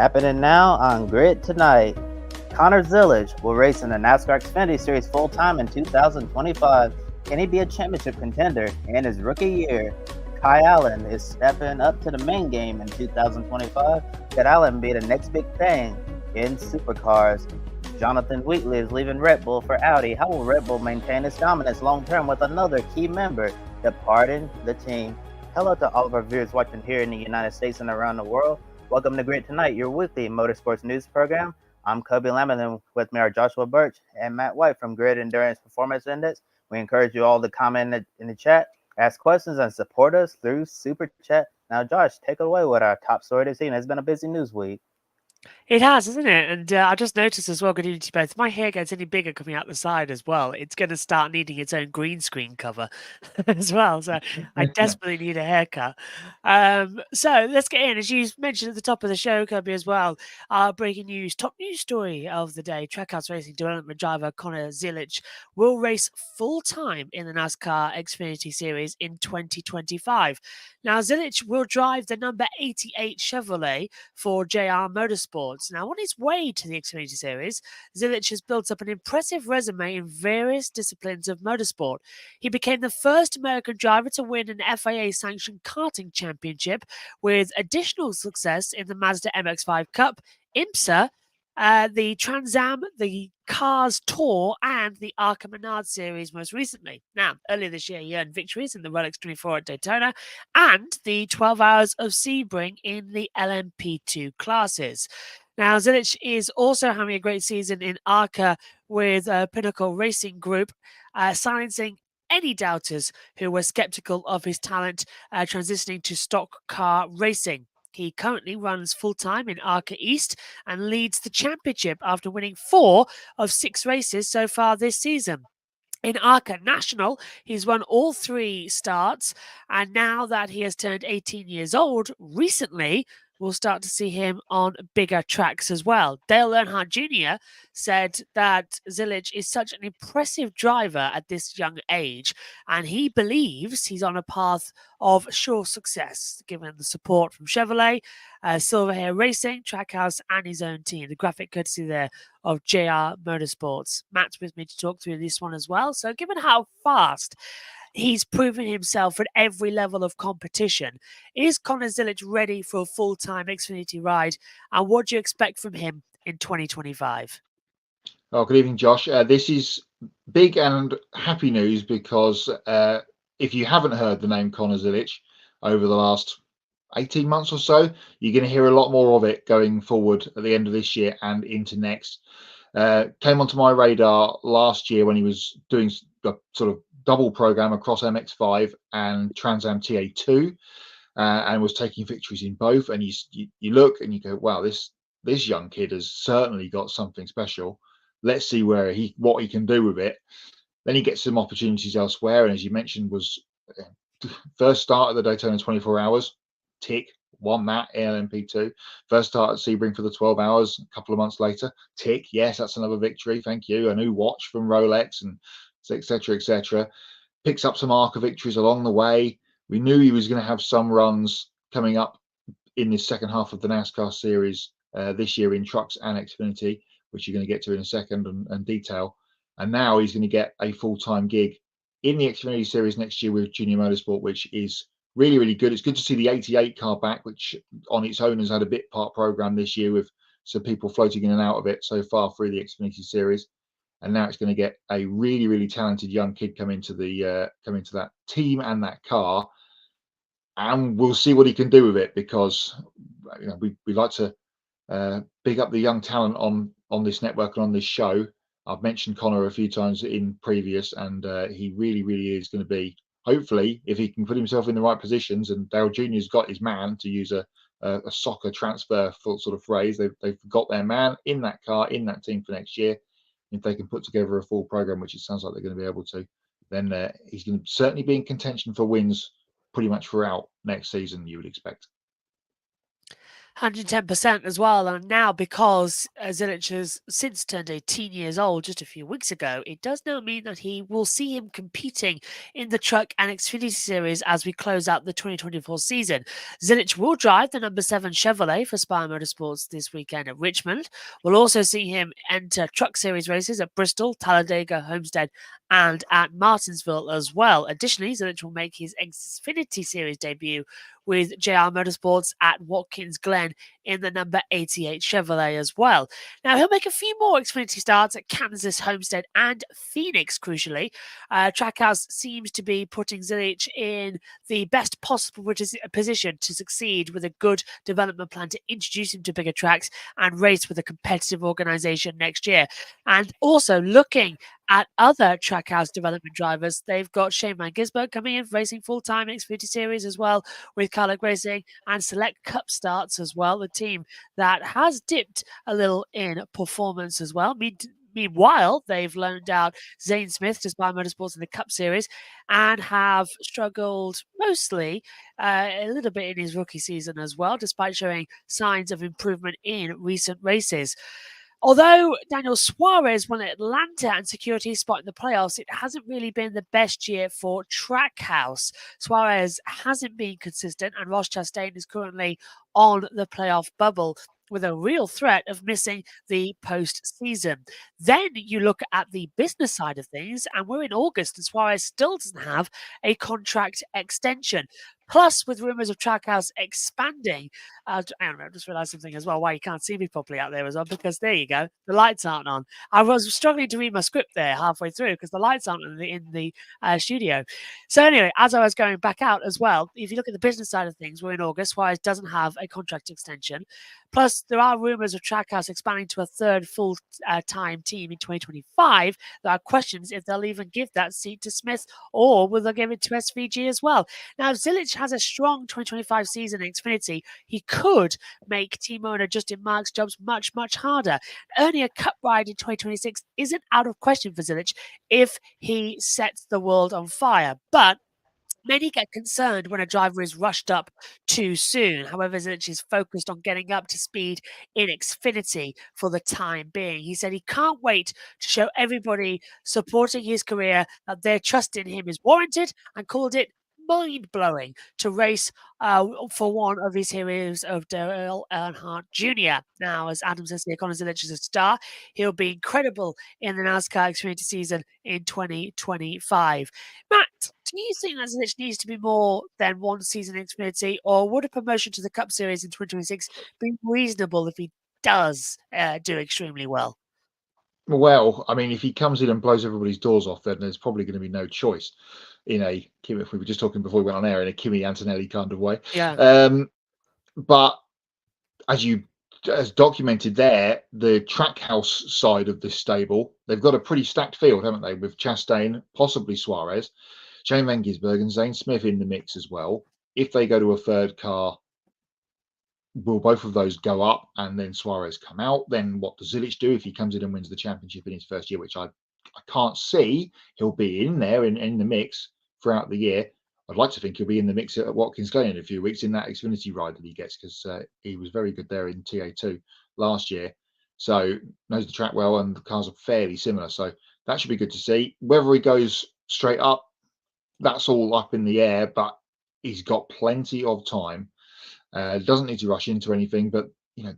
Happening now on Grid Tonight. Connor Zilisch will race in the NASCAR Xfinity Series full-time in 2025. Can he be a championship contender in his rookie year? Kai Allen is stepping up to the main game in 2025. Could Allen be the next big thing in Supercars? Jonathan Wheatley is leaving Red Bull for Audi. How will Red Bull maintain its dominance long-term with another key member departing the team? Hello to all of our viewers watching here in the United States and around the world. Welcome to Grid Tonight, your weekly motorsports news program. I'm Kobe Lemon, and with me are Joshua Birch and Matt White from Grid Endurance Performance Index. We encourage you all to comment in the chat, ask questions, and support us through Super Chat. Now, Josh, take it away with our top story this evening. It's been a busy news week. It has, hasn't it? And I just noticed as well, good evening to you both, if my hair gets any bigger coming out the side as well, it's going to start needing its own green screen cover as well. So I desperately need a haircut. So let's get in. As you mentioned at the top of the show, Kobe, as well, breaking news, top news story of the day. Trackhouse Racing development driver Connor Zilisch will race full-time in the NASCAR Xfinity Series in 2025. Now, Zilisch will drive the number 88 Chevrolet for JR Motorsports. Now, on his way to the Xfinity Series, Zilisch has built up an impressive resume in various disciplines of motorsport. He became the first American driver to win an FIA-sanctioned karting championship, with additional success in the Mazda MX-5 Cup, IMSA, the Trans Am, the Cars Tour, and the ARCA Menard Series most recently. Now, earlier this year, he earned victories in the Rolex 24 at Daytona and the 12 Hours of Sebring in the LMP2 classes. Now, Zilisch is also having a great season in ARCA with Pinnacle Racing Group, silencing any doubters who were skeptical of his talent transitioning to stock car racing. He currently runs full-time in ARCA East and leads the championship after winning 4 of 6 races so far this season. In ARCA National, he's won all 3 starts, and now that he has turned 18 years old, recently, we'll start to see him on bigger tracks as well. Dale Earnhardt Jr. said that Zilisch is such an impressive driver at this young age, and he believes he's on a path of sure success, given the support from Chevrolet, Silverhair Racing, Trackhouse, and his own team. The graphic courtesy there of JR Motorsports. Matt's with me to talk through this one as well. So given how fast he's proven himself at every level of competition, is Connor Zilisch ready for a full-time Xfinity ride? And what do you expect from him in 2025? Oh, good evening, Josh. This is big and happy news because if you haven't heard the name Connor Zilisch over the last 18 months or so, you're going to hear a lot more of it going forward at the end of this year and into next. Came onto my radar last year when he was doing a sort of double program across MX-5 and Trans Am TA2, and was taking victories in both. And you look and you go, wow, this young kid has certainly got something special. Let's see what he can do with it. Then he gets some opportunities elsewhere, and as you mentioned, was first start at the Daytona 24 Hours, tick, won that LMP2. First start at Sebring for the 12 Hours a couple of months later, tick, yes, that's another victory, thank you. A new watch from Rolex, and etc., etc. Picks up some ARCA victories along the way. We knew he was going to have some runs coming up in the second half of the NASCAR series this year in trucks and Xfinity, which you're going to get to in a second and detail. And now he's going to get a full-time gig in the Xfinity Series next year with Junior Motorsport, which is really, really good. It's good to see the 88 car back, which on its own has had a bit part program this year with some people floating in and out of it so far through the Xfinity Series. And now it's going to get a really, really talented young kid come into that team and that car, and we'll see what he can do with it, because we like to big up the young talent on this network and on this show. I've mentioned Connor a few times in previous, and he really, really is going to be, hopefully, if he can put himself in the right positions, and Dale Jr.'s got his man, to use a soccer transfer sort of phrase. They've got their man in that car, in that team for next year. If they can put together a full program, which it sounds like they're going to be able to, then he's going to certainly be in contention for wins pretty much throughout next season, you would expect. 110% as well. And now, because Zilisch has since turned 18 years old just a few weeks ago, it does now mean that he will see him competing in the Truck and Xfinity Series as we close out the 2024 season. Zilisch will drive the number 7 Chevrolet for JR Motorsports this weekend at Richmond. We'll also see him enter Truck Series races at Bristol, Talladega, Homestead, and at Martinsville as well. Additionally, Zilisch will make his Xfinity Series debut with JR Motorsports at Watkins Glen in the number 88 Chevrolet as well. Now, he'll make a few more Xfinity starts at Kansas, Homestead, and Phoenix, crucially. Trackhouse seems to be putting Zilisch in the best possible position to succeed, with a good development plan to introduce him to bigger tracks and race with a competitive organisation next year. And also looking at other Trackhouse development drivers, they've got Shane Van Gisbergen coming in, racing full-time in Xfinity Series as well with Carlo Racing, and Select Cup starts as well, the team that has dipped a little in performance as well. Meanwhile, they've loaned out Zane Smith to JR Motorsports in the Cup Series and have struggled mostly a little bit in his rookie season as well, despite showing signs of improvement in recent races. Although Daniel Suarez won at Atlanta and secured his spot in the playoffs, it hasn't really been the best year for Trackhouse. Suarez hasn't been consistent, and Ross Chastain is currently on the playoff bubble, with a real threat of missing the postseason. Then you look at the business side of things, and we're in August, and Suarez still doesn't have a contract extension. Plus, with rumours of Trackhouse expanding, I just realised something as well, why you can't see me properly out there as well, because there you go, the lights aren't on. I was struggling to read my script there halfway through because the lights aren't in the studio. So anyway, as I was going back out as well, if you look at the business side of things, we're in August. Suarez doesn't have a contract extension. Plus, there are rumours of Trackhouse expanding to a third full-time team in 2025. There are questions if they'll even give that seat to Smith, or will they give it to SVG as well. Now, if Zilisch has a strong 2025 season in Xfinity, he could make team owner Justin Marks' jobs much, much harder. Earning a cup ride in 2026 isn't out of question for Zilisch if he sets the world on fire. But many get concerned when a driver is rushed up too soon. However, Zilisch is focused on getting up to speed in Xfinity for the time being. He said he can't wait to show everybody supporting his career that their trust in him is warranted, and called it mind-blowing to race for one of his heroes of Dale Earnhardt Jr. Now, as Adam says here, Conor Zilisch is a star. He'll be incredible in the NASCAR Xfinity season in 2025. Matt, do you think that Zilisch needs to be more than one season in Xfinity, or would a promotion to the Cup Series in 2026 be reasonable if he does do extremely well? Well, I mean, if he comes in and blows everybody's doors off, then there's probably going to be no choice in a, if we were just talking before we went on air, in a Kimi Antonelli kind of way. Yeah. But as documented there, the Trackhouse side of this stable, they've got a pretty stacked field, haven't they? With Chastain, possibly Suarez, Shane Van Gisbergen, and Zane Smith in the mix as well. If they go to a third car, will both of those go up and then Suarez come out? Then what does Zilisch do if he comes in and wins the championship in his first year, which I can't see? He'll be in there in the mix throughout the year. I'd like to think he'll be in the mix at Watkins Glen in a few weeks in that Xfinity ride that he gets, because he was very good there in TA2 last year. So knows the track well, and the cars are fairly similar. So that should be good to see. Whether he goes straight up, that's all up in the air, but he's got plenty of time. Doesn't need to rush into anything, but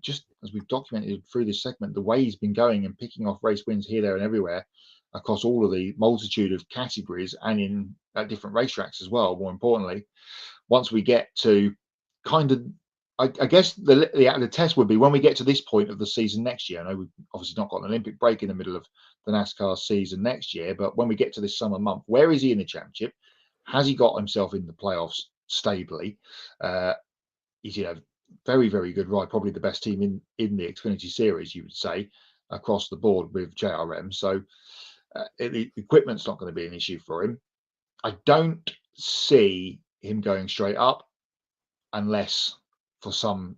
just as we've documented through this segment, the way he's been going and picking off race wins here, there, and everywhere across all of the multitude of categories and in at different racetracks as well. More importantly, once we get to kind of, I guess the test would be when we get to this point of the season next year. I know we've obviously not got an Olympic break in the middle of the NASCAR season next year, but when we get to this summer month, where is he in the championship? Has he got himself in the playoffs stably? He's very, very good ride, probably the best team in the Xfinity Series, you would say, across the board with JRM. So the equipment's not going to be an issue for him. I don't see him going straight up unless for some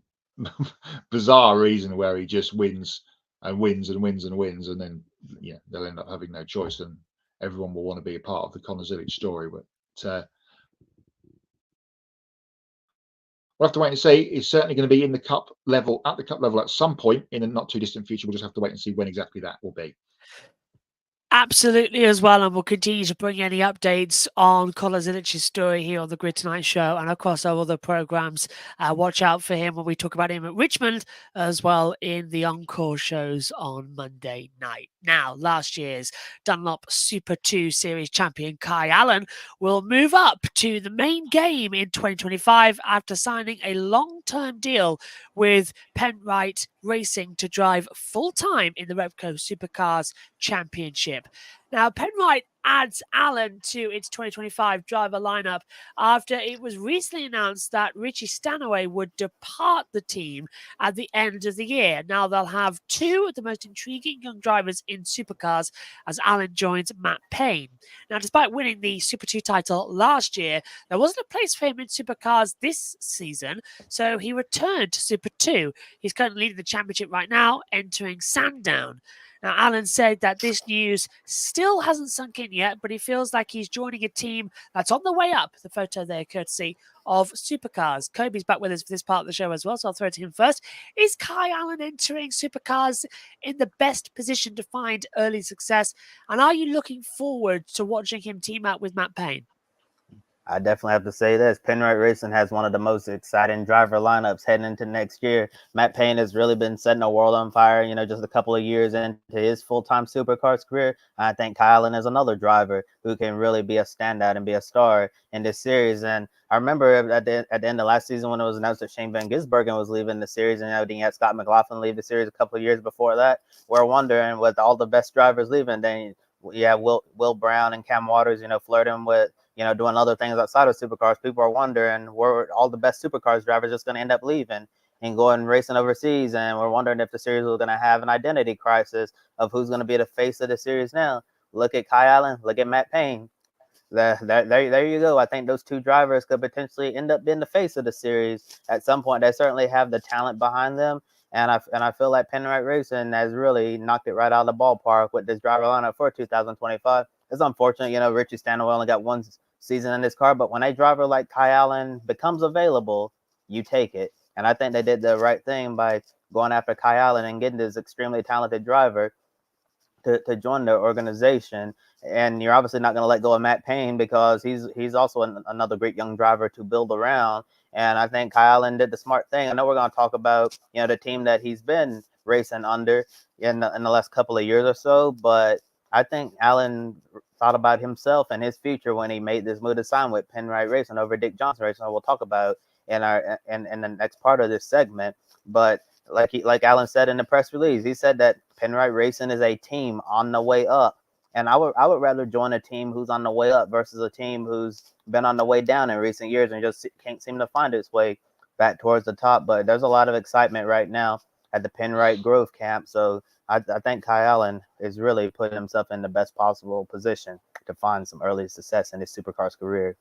bizarre reason where he just wins and wins and wins and wins, and then they'll end up having no choice, and everyone will want to be a part of the Conor Zilisch story. But we'll have to wait and see. It's certainly going to be in the cup level, at some point in the not too distant future. We'll just have to wait and see when exactly that will be. Absolutely as well, and we'll continue to bring any updates on Conor Zilich's story here on the Grid Tonight show and across our other programs. Watch out for him when we talk about him at Richmond as well in the Encore shows on Monday night. Now, last year's Dunlop Super2 Series champion Kai Allen will move up to the main game in 2025 after signing a long-term deal with Penrite Racing to drive full-time in the Repco Supercars Championship. Now, Penrite adds Allen to its 2025 driver lineup after it was recently announced that Richie Stanaway would depart the team at the end of the year. Now, they'll have two of the most intriguing young drivers in supercars as Allen joins Matt Payne. Now, despite winning the Super 2 title last year, there wasn't a place for him in supercars this season, so he returned to Super 2. He's currently leading the championship right now, entering Sandown. Now, Allen said that this news still hasn't sunk in yet, but he feels like he's joining a team that's on the way up. The photo there, courtesy of Supercars. Kobe's back with us for this part of the show as well, so I'll throw it to him first. Is Kai Allen entering Supercars in the best position to find early success? And are you looking forward to watching him team up with Matt Payne? I definitely have to say this. Penrite Racing has one of the most exciting driver lineups heading into next year. Matt Payne has really been setting the world on fire, just a couple of years into his full-time supercars career. I think Kai Allen is another driver who can really be a standout and be a star in this series. And I remember at the end of last season when it was announced that Shane Van Gisbergen was leaving the series, and then you had Scott McLaughlin leave the series a couple of years before that. We're wondering, with all the best drivers leaving, then Will Brown and Cam Waters, flirting with doing other things outside of supercars. People are wondering where all the best supercars drivers just going to end up leaving and going racing overseas. And we're wondering if the series was going to have an identity crisis of who's going to be the face of the series now. Look at Kai Allen. Look at Matt Payne. There you go. I think those two drivers could potentially end up being the face of the series at some point. They certainly have the talent behind them. And I feel like Penrite Racing has really knocked it right out of the ballpark with this driver lineup for 2025. It's unfortunate, Richie Stanaway only got one season in this car, but when a driver like Kai Allen becomes available, you take it. And I think they did the right thing by going after Kai Allen and getting this extremely talented driver to join their organization. And you're obviously not going to let go of Matt Payne because he's also another great young driver to build around. And I think Kai Allen did the smart thing. I know we're going to talk about the team that he's been racing under in the last couple of years or so, but I think Allen thought about himself and his future when he made this move to sign with Penrite Racing over Dick Johnson Racing. We'll talk about in the next part of this segment. But like Allen said in the press release, he said that Penrite Racing is a team on the way up. And I would rather join a team who's on the way up versus a team who's been on the way down in recent years and just can't seem to find its way back towards the top. But there's a lot of excitement right now at the Penrite Grove camp. So I think Kai Allen is really putting himself in the best possible position to find some early success in his supercars career.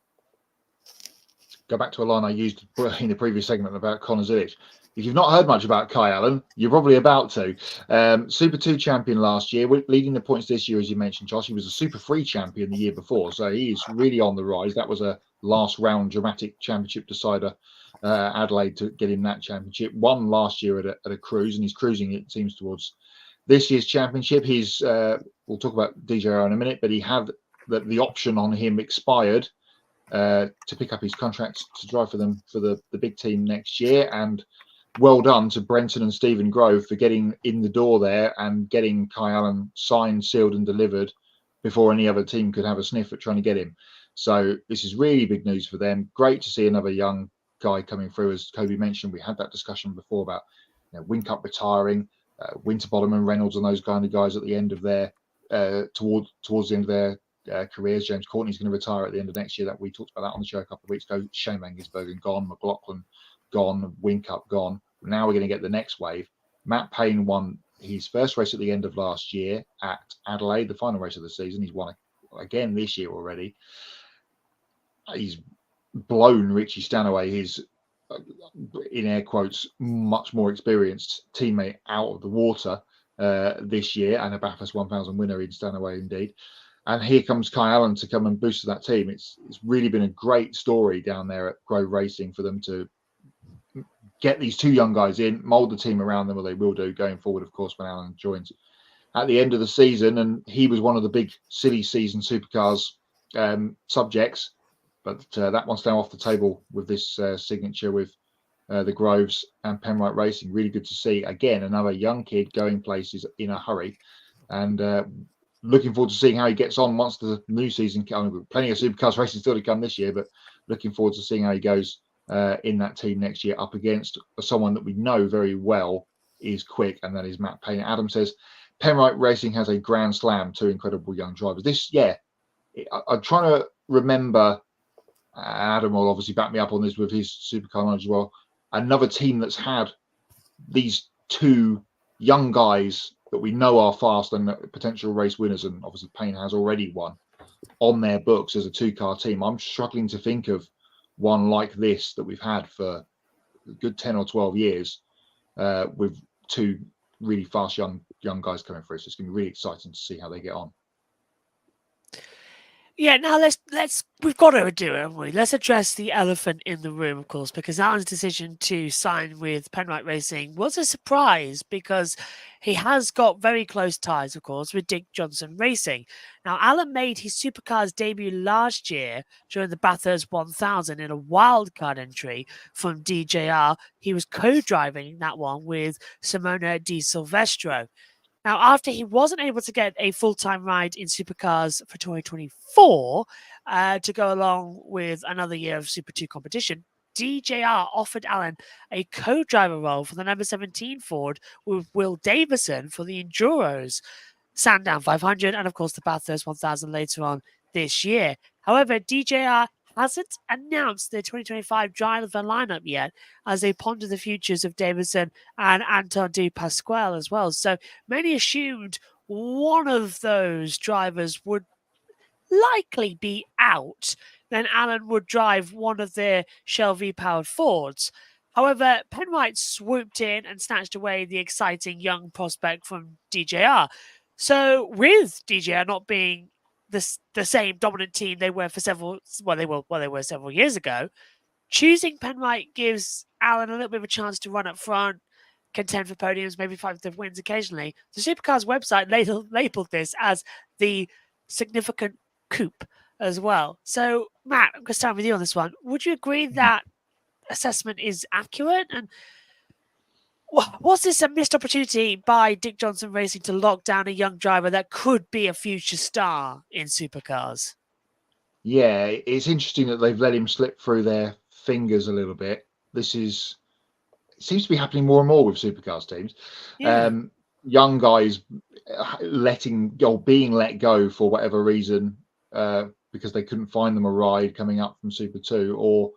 Go back to a line I used in the previous segment about Conor Zilisch. If you've not heard much about Kai Allen, you're probably about to. Super 2 champion last year, leading the points this year, as you mentioned, Josh. He was a Super 3 champion the year before, so he is really on the rise. That was a last round dramatic championship decider, Adelaide, to get him that championship. Won last year at a cruise, and he's cruising, it seems, towards this year's championship. We'll talk about DJR in a minute, but he had the option on him expired to pick up his contract to drive for them for the big team next year. And well done to Brenton and Stephen Grove for getting in the door there and getting Kai Allen signed, sealed and delivered before any other team could have a sniff at trying to get him. So this is really big news for them. Great to see another young guy coming through. As Kobe mentioned, we had that discussion before about Whincup retiring, Winterbottom and Reynolds and those kind of guys at the end of their towards the end of their careers. James Courtney's going to retire at the end of next year. That we talked about that on the show a couple of weeks ago. Shane Van Gisbergen gone, McLaughlin gone, Whincup gone. Now we're going to get the next wave. Matt Payne won his first race at the end of last year at Adelaide, the final race of the season. He's won again this year already. He's blown Richie Stanaway, his, in air quotes, much more experienced teammate, out of the water this year, and a Bathurst 1000 winner in Stanaway indeed. And here comes Kai Allen to come and boost that team. It's really been a great story down there at Grove Racing for them to get these two young guys in, mould the team around them, or they will do going forward, of course, when Allen joins at the end of the season. And he was one of the big silly season Supercars subjects, but that one's now off the table with this signature with the Groves and Penrite Racing. Really good to see, again, another young kid going places in a hurry, and looking forward to seeing how he gets on once the new season comes. Plenty of Supercars racing still to come this year, but looking forward to seeing how he goes in that team next year up against someone that we know very well is quick, and that is Matt Payne. Adam says Penrite Racing has a Grand Slam, two incredible young drivers. I'm trying to remember, Adam will obviously back me up on this with his supercar knowledge as well, another team that's had these two young guys that we know are fast and potential race winners, and obviously Payne has already won on their books as a two-car team. I'm struggling to think of one like this that we've had for a good 10 or 12 years with two really fast young guys coming through. So it's going to be really exciting to see how they get on. Yeah, now we've got to do it, haven't we? Let's address the elephant in the room, of course, because Alan's decision to sign with Penrite Racing was a surprise because he has got very close ties, of course, with Dick Johnson Racing. Now, Alan made his Supercars debut last year during the Bathurst 1000 in a wildcard entry from DJR. He was co-driving that one with Simona Di Silvestro. Now, after he wasn't able to get a full-time ride in Supercars for 2024 to go along with another year of Super 2 competition, DJR offered Alan a co-driver role for the number 17 Ford with Will Davison for the Enduros, Sandown 500, and of course the Bathurst 1000 later on this year. However, DJR hasn't announced their 2025 driver lineup yet, as they ponder the futures of Davison and Anton de Pasquale as well. So many assumed one of those drivers would likely be out. Then Alan would drive one of their Shell V-powered Fords. However, Penrite swooped in and snatched away the exciting young prospect from DJR. So with DJR not being the same dominant team they were for several years ago, choosing Penrite gives Alan a little bit of a chance to run up front, contend for podiums, maybe fight for wins occasionally. The Supercars website labeled this as the significant coup as well. So, Matt, I'm going to start with you on this one. Would you agree that assessment is accurate? And was this a missed opportunity by Dick Johnson Racing to lock down a young driver that could be a future star in Supercars? Yeah, it's interesting that they've let him slip through their fingers a little bit. It seems to be happening more and more with Supercars teams. Yeah. Young guys being let go for whatever reason because they couldn't find them a ride coming up from Super 2 or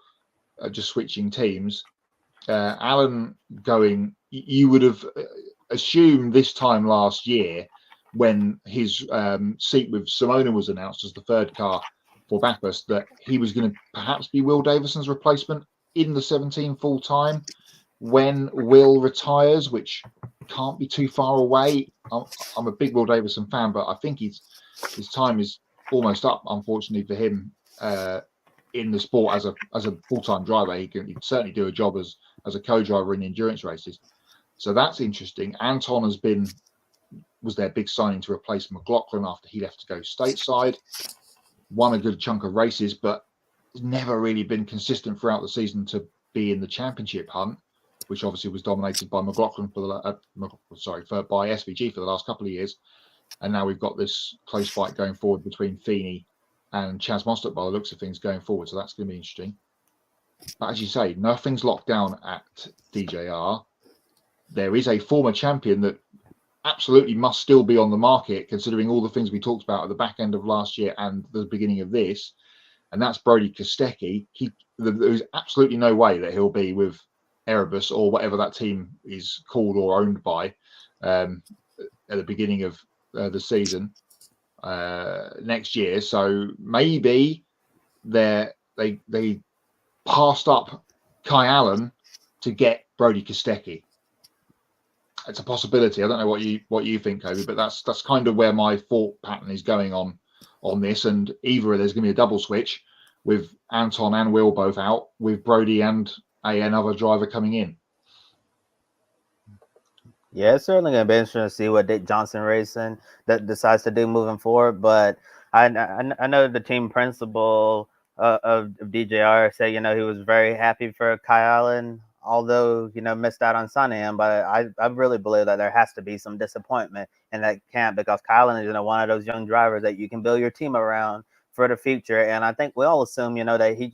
just switching teams. Alan going, you would have assumed this time last year when his seat with Simona was announced as the third car for Bathurst that he was going to perhaps be Will Davison's replacement in the 17 full time when Will retires, which can't be too far away. I'm a big Will Davison fan, but I think his time is almost up, unfortunately for him, in the sport as a full-time driver. He can certainly do a job as a co-driver in endurance races. So that's interesting. Anton was their big signing to replace McLaughlin after he left to go stateside. Won a good chunk of races, but never really been consistent throughout the season to be in the championship hunt, which obviously was dominated by McLaughlin by SVG for the last couple of years. And now we've got this close fight going forward between Feeney and Chaz Mostert by the looks of things going forward. So that's going to be interesting. But as you say, nothing's locked down at DJR. There is a former champion that absolutely must still be on the market, considering all the things we talked about at the back end of last year and the beginning of this, and that's Brody Kostecki. There's absolutely no way that he'll be with Erebus or whatever that team is called or owned by at the beginning of the season next year. So maybe they passed up Kai Allen to get Brody Kostecki. It's a possibility. I don't know what you think, Kobe, but that's kind of where my thought pattern is going on this. And either there's going to be a double switch with Anton and Will both out, with Brody and another driver coming in. Yeah, it's certainly going to be interesting to see what Dick Johnson Racing that decides to do moving forward. But I know the team principal of DJR said, he was very happy for Kai Allen, although, missed out on signing him. But I really believe that there has to be some disappointment in that camp because Kai Allen is, one of those young drivers that you can build your team around for the future. And I think we all assume, that he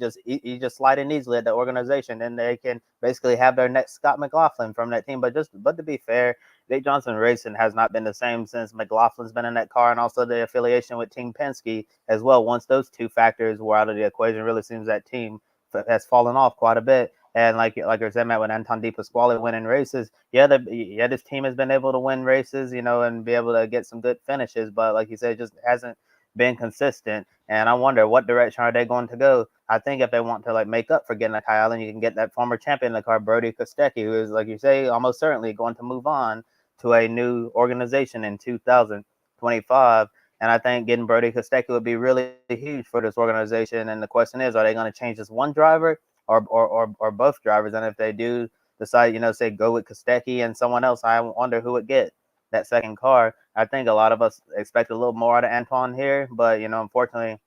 just sliding easily at the organization and they can basically have their next Scott McLaughlin from that team. But to be fair, Jake Johnson Racing has not been the same since McLaughlin's been in that car, and also the affiliation with Team Penske as well. Once those two factors were out of the equation, really seems that team has fallen off quite a bit. And like I said, Matt, with Anton De Pasquale winning races, this team has been able to win races, and be able to get some good finishes. But like you said, it just hasn't been consistent. And I wonder what direction are they going to go. I think if they want to make up for getting a Kai Allen, you can get that former champion in the car, Brody Kostecki, who is, like you say, almost certainly going to move on to a new organization in 2025. And I think getting Brody Kostecki would be really huge for this organization. And the question is, are they going to change this one driver or both drivers? And if they do decide, say go with Kostecki and someone else, I wonder who would get that second car. I think a lot of us expect a little more out of Antoine here, but unfortunately,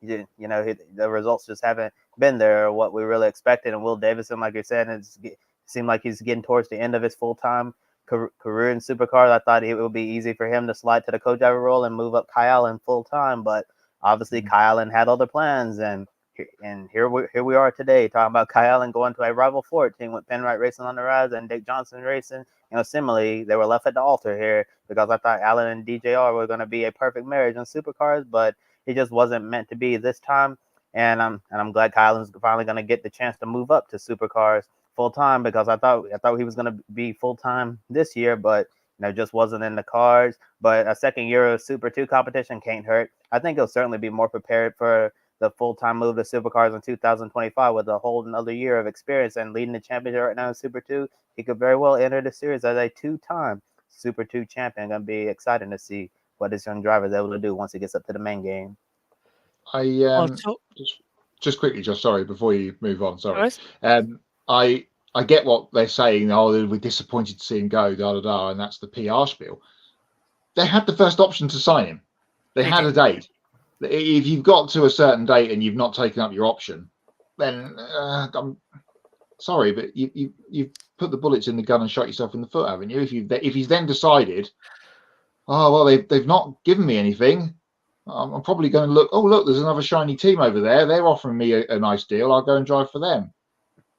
the results just haven't been there what we really expected. And Will Davison, like you said, it seemed like he's getting towards the end of his full-time career in supercars. I thought it would be easy for him to slide to the co-driver role and move up Kai Allen full-time, but obviously Kai Allen had other plans, and here we are today talking about Kai Allen going to a rival Ford team with Penrite Racing on the rise and Dick Johnson Racing. Similarly, they were left at the altar here because I thought Allen and DJR were going to be a perfect marriage in supercars, but it just wasn't meant to be this time. And I'm glad Kai Allen's finally going to get the chance to move up to supercars full time because I thought he was going to be full time this year, but just wasn't in the cards. But a second year of Super 2 competition can't hurt. I think he'll certainly be more prepared for the full-time move to supercars in 2025 with a whole another year of experience and leading the championship right now in Super 2. He could very well enter the series as a two-time Super 2 champion. Going to be exciting to see what this young driver is able to do once he gets up to the main game. Just quickly, Josh, sorry, before you move on, sorry. I get what they're saying. Oh, we're disappointed to see him go, and that's the PR spiel. They had the first option to sign him. They had a date. If you've got to a certain date and you've not taken up your option, then I'm sorry, but you've put the bullets in the gun and shot yourself in the foot, haven't you? If he's then decided, oh well, they've not given me anything, I'm probably going to look. Oh look, there's another shiny team over there. They're offering me a nice deal. I'll go and drive for them.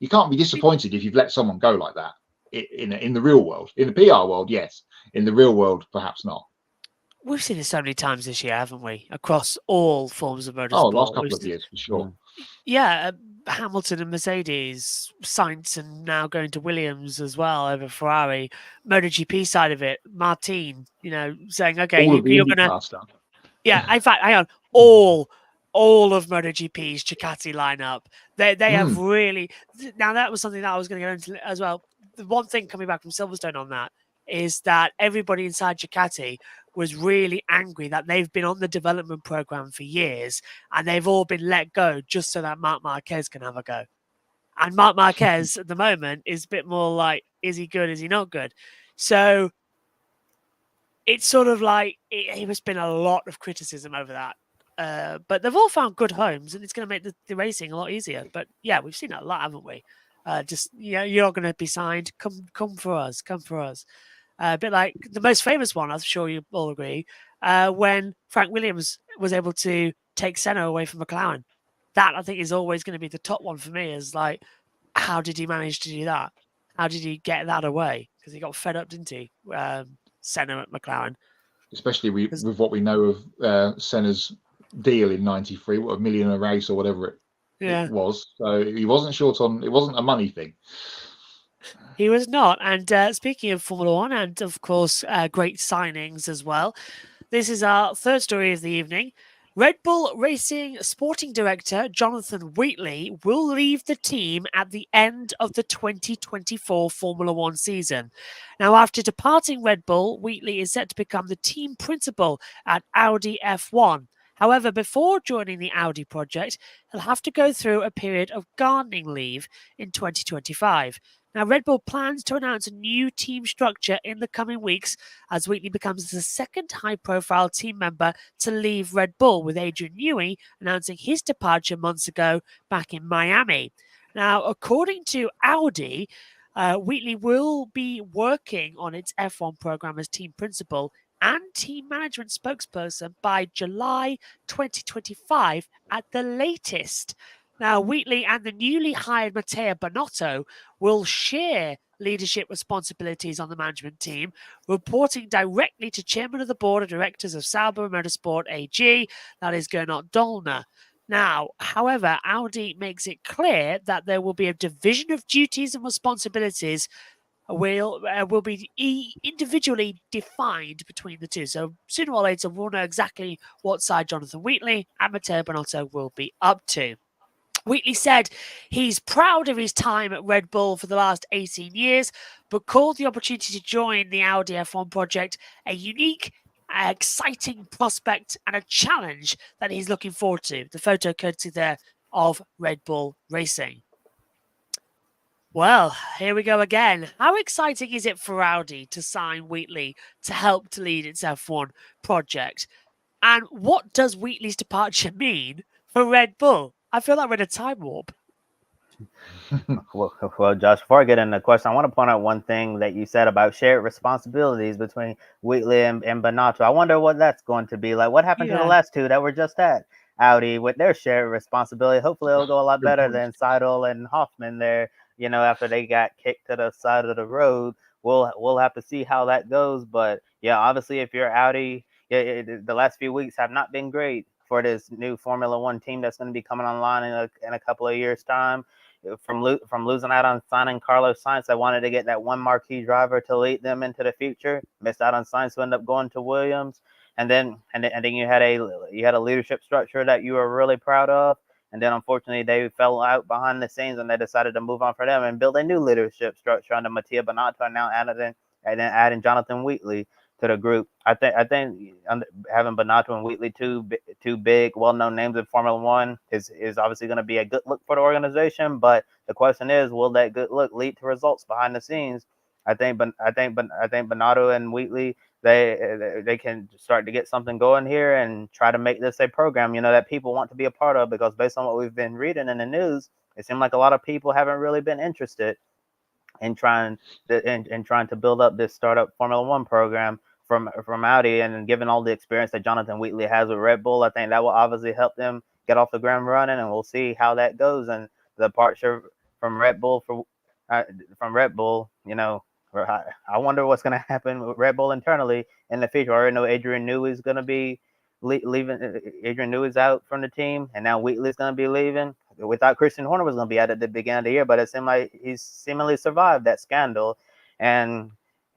You can't be disappointed if you've let someone go like that in the real world. In the PR world, yes. In the real world, perhaps not. We've seen it so many times this year, haven't we? Across all forms of motorsport. Oh, last couple of years, for sure. Yeah, Hamilton and Mercedes, Sainz, and now going to Williams as well over Ferrari. MotoGP side of it, Martin, saying, okay, you're going to... Yeah, in fact, hang on. All of MotoGP's Ducati lineup, they have really... Now, that was something that I was going to go into as well. The one thing coming back from Silverstone on that is that everybody inside Ducati was really angry that they've been on the development program for years and they've all been let go just so that Marc Marquez can have a go. And Marc Marquez at the moment is a bit more like, is he good? Is he not good? So it's sort of like, there's been a lot of criticism over that. But they've all found good homes and it's going to make the racing a lot easier. But yeah, we've seen that a lot, haven't we? You're not going to be signed. Come for us. Come for us. A bit like the most famous one, I'm sure you all agree, when Frank Williams was able to take Senna away from McLaren. That, I think, is always going to be the top one for me, is like, how did he manage to do that? How did he get that away? Because he got fed up, didn't he? Senna at McLaren. Especially with what we know of Senna's deal in '93, what, $1 million a race or whatever it was. So he wasn't short on, it wasn't a money thing. He was not. And speaking of Formula One, and of course, great signings as well, this is our third story of the evening. Red Bull Racing Sporting Director Jonathan Wheatley will leave the team at the end of the 2024 Formula One season. Now, after departing Red Bull, Wheatley is set to become the team principal at Audi F1. However, before joining the Audi project, he'll have to go through a period of gardening leave in 2025. Now, Red Bull plans to announce a new team structure in the coming weeks as Wheatley becomes the second high-profile team member to leave Red Bull, with Adrian Newey announcing his departure months ago back in Miami. Now, according to Audi, Wheatley will be working on its F1 program as team principal and team management spokesperson by July 2025 at the latest. Now, Wheatley and the newly hired Matteo Binotto will share leadership responsibilities on the management team, reporting directly to Chairman of the Board of Directors of Sauber Motorsport AG, that is Gernot Dollner. Now, however, Audi makes it clear that there will be a division of duties and responsibilities will be individually defined between the two. So sooner or later, we'll know exactly what side Jonathan Wheatley and Matteo Binotto will be up to. Wheatley said he's proud of his time at Red Bull for the last 18 years, but called the opportunity to join the Audi F1 project a unique, exciting prospect and a challenge that he's looking forward to. The photo courtesy there of Red Bull Racing. Well, here we go again. How exciting is it for Audi to sign Wheatley to help to lead its F1 project? And what does Wheatley's departure mean for Red Bull? I feel like we're in a time warp. Well, Josh, before I get into the question, I want to point out one thing that you said about shared responsibilities between Wheatley and Binotto. I wonder what that's going to be like. What happened to the last two that were just at Audi with their shared responsibility? Hopefully, it'll go a lot better than Seidel and Hoffman there. You know, after they got kicked to the side of the road, we'll have to see how that goes. But yeah, obviously, if you're Audi, the last few weeks have not been great for this new Formula One team that's going to be coming online in a couple of years' time. From losing out on signing Carlos Sainz, they wanted to get that one marquee driver to lead them into the future. Missed out on Sainz, who ended up going to Williams, and then you had a leadership structure that you were really proud of, and then unfortunately they fell out behind the scenes and they decided to move on for them and build a new leadership structure under Matteo Binotto, and now adding Jonathan Wheatley to the group. I think having Binotto and Wheatley, two big, well-known names in Formula One, is obviously going to be a good look for the organization. But the question is, will that good look lead to results behind the scenes? I think Binotto and Wheatley, they can start to get something going here and try to make this a program, that people want to be a part of. Because based on what we've been reading in the news, it seemed like a lot of people haven't really been interested in trying to build up this startup Formula One program from Audi. And given all the experience that Jonathan Wheatley has with Red Bull, I think that will obviously help them get off the ground running, and we'll see how that goes. And the departure from Red Bull, I wonder what's going to happen with Red Bull internally in the future. I already know Adrian Newey is going to be leaving. Adrian Newey's out from the team, and now Wheatley's going to be leaving. We thought Christian Horner was going to be out at the beginning of the year, but it seemed like he's seemingly survived that scandal.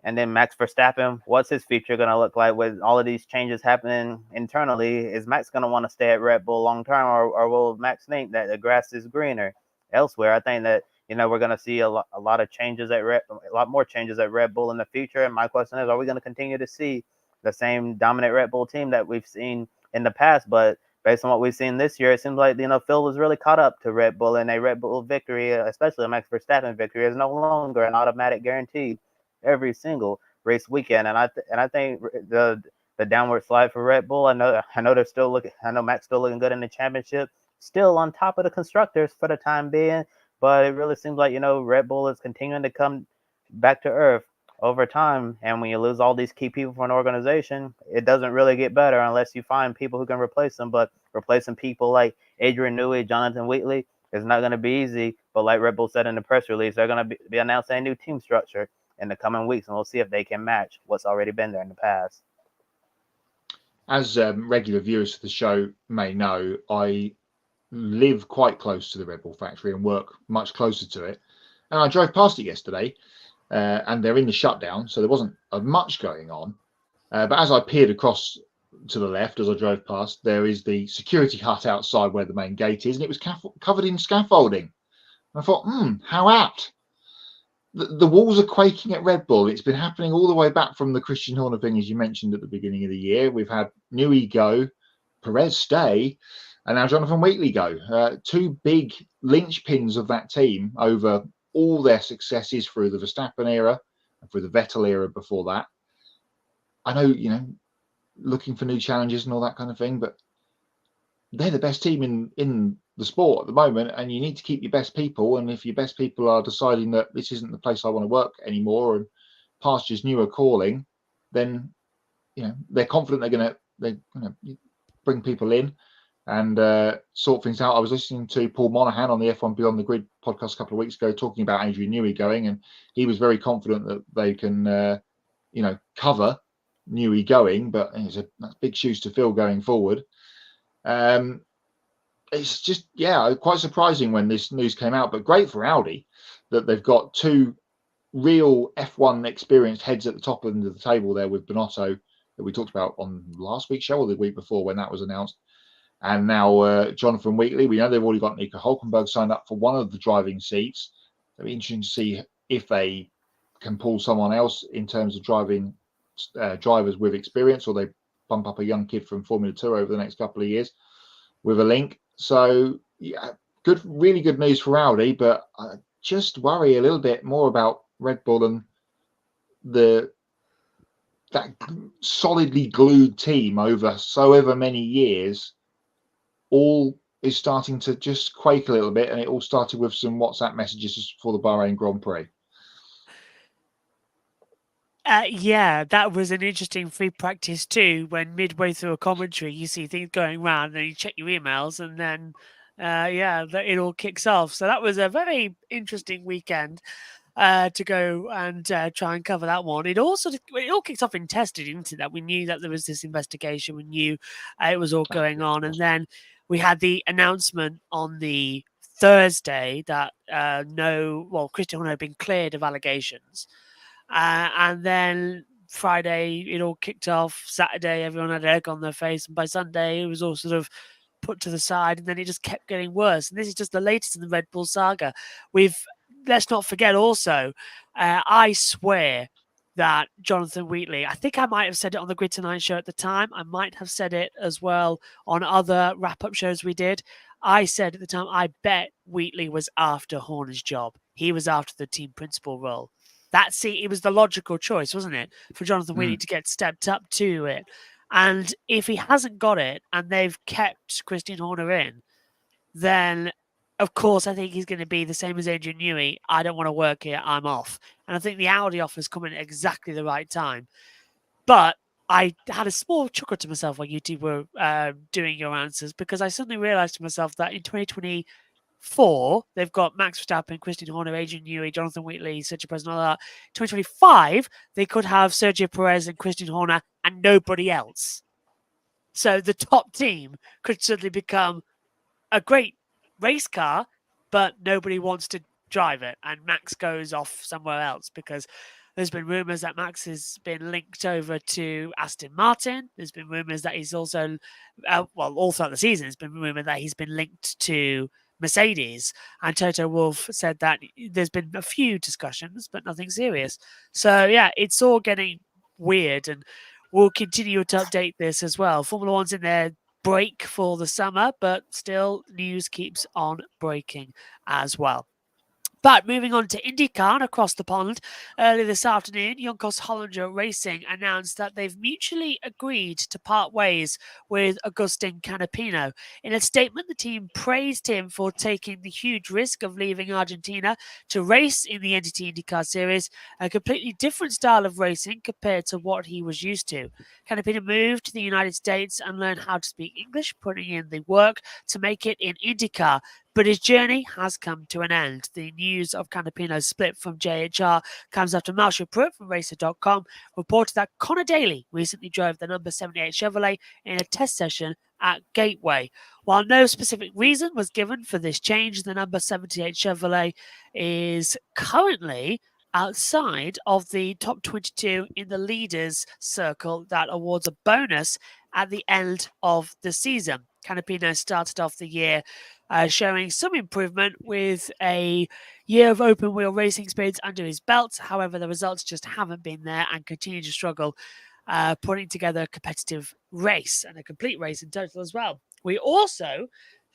And then Max Verstappen, what's his future going to look like with all of these changes happening internally? Is Max going to want to stay at Red Bull long term, or will Max think that the grass is greener elsewhere? I think that we're going to see a lot more changes at Red Bull in the future. And my question is, are we going to continue to see the same dominant Red Bull team that we've seen in the past? But based on what we've seen this year, it seems like Phil was really caught up to Red Bull, and a Red Bull victory, especially a Max Verstappen victory, is no longer an automatic guarantee every single race weekend. And I think the downward slide for Red Bull, I know they're still looking. I know Max still looking good in the championship, still on top of the constructors for the time being. But it really seems like Red Bull is continuing to come back to earth over time. And when you lose all these key people for an organization, it doesn't really get better unless you find people who can replace them. But replacing people like Adrian Newey, Jonathan Wheatley is not going to be easy. But like Red Bull said in the press release, they're going to be announcing a new team structure in the coming weeks, and we'll see if they can match what's already been there in the past. As regular viewers of the show may know, I live quite close to the Red Bull factory and work much closer to it. And I drove past it yesterday, and they're in the shutdown, so there wasn't much going on. But as I peered across to the left as I drove past, there is the security hut outside where the main gate is, and it was covered in scaffolding. And I thought, how apt. The walls are quaking at Red Bull. It's been happening all the way back from the Christian Horner thing, as you mentioned at the beginning of the year. We've had Newey go, Perez stay, and now Jonathan Wheatley go. Two big linchpins of that team over all their successes through the Verstappen era and through the Vettel era before that. I know, looking for new challenges and all that kind of thing, but they're the best team in the sport at the moment, and you need to keep your best people. And if your best people are deciding that this isn't the place I want to work anymore and pastures new are calling, then they're confident they're going to bring people in and sort things out. I was listening to Paul Monaghan on the F1 Beyond the Grid podcast a couple of weeks ago talking about Adrian Newey going, and he was very confident that they can cover Newey going, but that's big shoes to fill going forward. It's just quite surprising when this news came out, but great for Audi that they've got two real F1 experienced heads at the top end of the table there with Binotto that we talked about on last week's show or the week before when that was announced. And now Jonathan Wheatley, we know they've already got Nico Hulkenberg signed up for one of the driving seats. It'll be interesting to see if they can pull someone else in terms of driving drivers with experience, or they bump up a young kid from Formula 2 over the next couple of years with a link. So, really good news for Audi, but I just worry a little bit more about Red Bull and that solidly glued team over so ever many years all is starting to just quake a little bit, and it all started with some WhatsApp messages for the Bahrain Grand Prix. That was an interesting free practice too, when midway through a commentary you see things going around and then you check your emails and then it all kicks off. So that was a very interesting weekend to go and try and cover that one. It all kicked off in testing, didn't it? That we knew that there was this investigation, we knew it was all going on, and then we had the announcement on the Thursday that Christian Horner had been cleared of allegations. And then Friday, it all kicked off. Saturday, everyone had egg on their face. And by Sunday, it was all sort of put to the side. And then it just kept getting worse. And this is just the latest in the Red Bull saga. Let's not forget also, I swear that Jonathan Wheatley, I think I might have said it on the Grid Tonight show at the time. I might have said it as well on other wrap-up shows we did. I said at the time, I bet Wheatley was after Horner's job. He was after the team principal role. It was the logical choice, wasn't it, for Jonathan Wheatley to get stepped up to it. And if he hasn't got it and they've kept Christian Horner in, then, of course, I think he's going to be the same as Adrian Newey. I don't want to work here. I'm off. And I think the Audi offer's coming at exactly the right time. But I had a small chuckle to myself while you two were doing your answers, because I suddenly realized to myself that in 2024, they've got Max Verstappen, Christian Horner, Adrian Newey, Jonathan Wheatley, Sergio Perez, and all that. 2025, they could have Sergio Perez and Christian Horner and nobody else. So the top team could suddenly become a great race car, but nobody wants to drive it, and Max goes off somewhere else because there's been rumours that Max has been linked over to Aston Martin. There's been rumours that he's also, all throughout the season, there's been rumoured that he's been linked to Mercedes. And Toto Wolff said that there's been a few discussions, but nothing serious. So, it's all getting weird, and we'll continue to update this as well. Formula One's in their break for the summer, but still news keeps on breaking as well. But moving on to IndyCar and across the pond, earlier this afternoon, Juncos Hollinger Racing announced that they've mutually agreed to part ways with Agustin Canapino. In a statement, the team praised him for taking the huge risk of leaving Argentina to race in the NTT IndyCar Series, a completely different style of racing compared to what he was used to. Canapino moved to the United States and learned how to speak English, putting in the work to make it in IndyCar. But his journey has come to an end. The news of Canapino's split from JHR comes after Marshall Pruitt from Racer.com reported that Connor Daly recently drove the number 78 Chevrolet in a test session at Gateway. While no specific reason was given for this change, the number 78 Chevrolet is currently outside of the top 22 in the leaders circle that awards a bonus at the end of the season. Canapino started off the year showing some improvement with a year of open wheel racing experience under his belt. However, the results just haven't been there and continue to struggle putting together a competitive race and a complete race in total as well. We also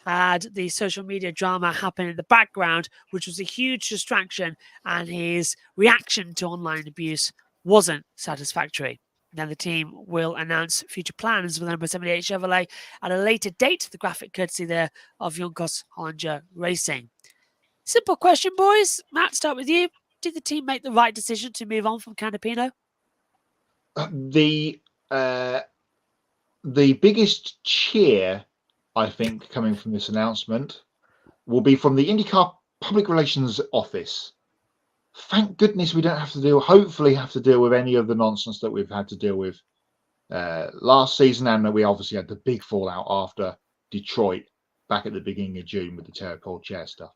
had the social media drama happen in the background, which was a huge distraction, and his reaction to online abuse wasn't satisfactory. Now the team will announce future plans with number 78 Chevrolet at a later date. The graphic courtesy there of Junkos Hollinger Racing. Simple question, boys. Matt, start with you. Did the team make the right decision to move on from Canapino? The biggest cheer, I think, coming from this announcement will be from the IndyCar Public Relations Office. Thank goodness we don't have to deal with any of the nonsense that we've had to deal with last season, and that we obviously had the big fallout after Detroit back at the beginning of June with the Terrapole chair stuff.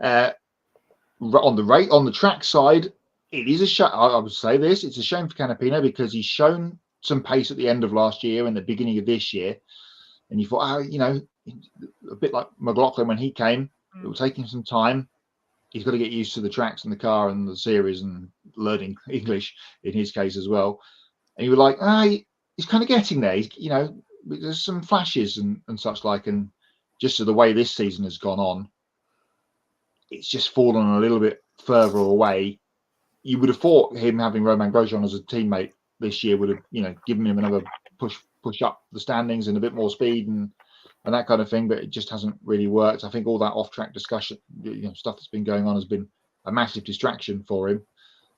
On the track side, it is a shame. I would say this: it's a shame for Canapino because he's shown some pace at the end of last year and the beginning of this year, and you thought, a bit like McLaughlin when he came, it will take him some time. He's got to get used to the tracks and the car and the series and learning English in his case as well. And you were like, he's kind of getting there. There's some flashes and such like, and just to the way this season has gone on, it's just fallen a little bit further away. You would have thought him having Romain Grosjean as a teammate this year would have, given him another push up the standings and a bit more speed and that kind of thing, but it just hasn't really worked. I think all that off-track discussion, stuff that's been going on has been a massive distraction for him.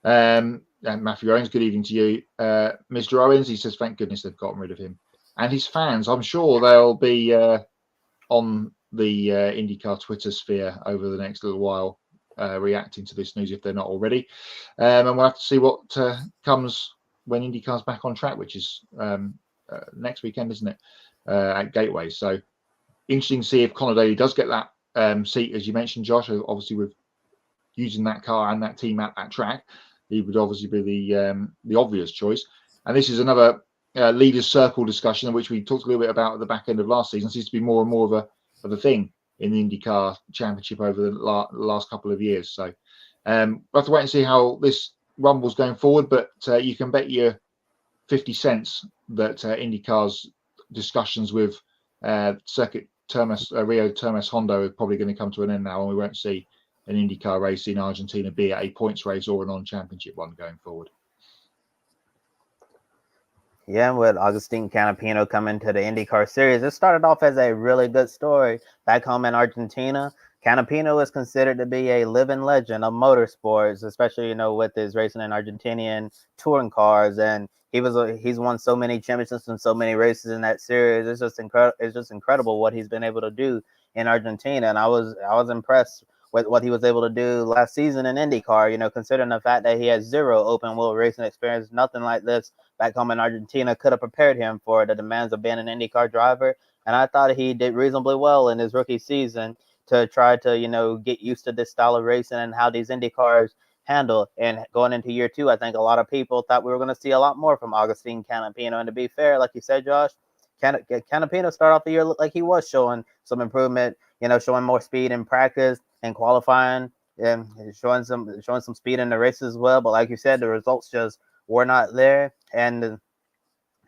And Matthew Owens, good evening to you. Mr. Owens, he says, thank goodness they've gotten rid of him. And his fans, I'm sure they'll be on the IndyCar Twitter sphere over the next little while, reacting to this news if they're not already. And we'll have to see what comes when IndyCar's back on track, which is next weekend, isn't it, at Gateway. So interesting to see if Conor Daly does get that seat, as you mentioned, Josh. Obviously, with using that car and that team at that track, he would obviously be the obvious choice. And this is another leaders' circle discussion, which we talked a little bit about at the back end of last season. It seems to be more and more of a thing in the IndyCar Championship over the last couple of years. So we'll have to wait and see how this rumble's going forward. But you can bet your 50 cents that IndyCar's discussions with Circuit Rio Termes Hondo are probably going to come to an end now, and we won't see an IndyCar race in Argentina be a points race or a non-championship one going forward. Yeah, with Agustin Canapino coming to the IndyCar Series, it started off as a really good story back home in Argentina. Canapino is considered to be a living legend of motorsports, especially, with his racing in Argentinian touring cars. And he's won so many championships and so many races in that series. It's just incredible what he's been able to do in Argentina. And I was impressed with what he was able to do last season in IndyCar, considering the fact that he has zero open wheel racing experience. Nothing like this back home in Argentina could have prepared him for the demands of being an IndyCar driver. And I thought he did reasonably well in his rookie season to try to, get used to this style of racing and how these Indy cars handle. And going into year two, I think a lot of people thought we were going to see a lot more from Agustin Canapino. And to be fair, like you said, Josh, Canapino started off the year like he was showing some improvement, showing more speed in practice and qualifying, and showing some speed in the races as well. But like you said, the results just were not there. And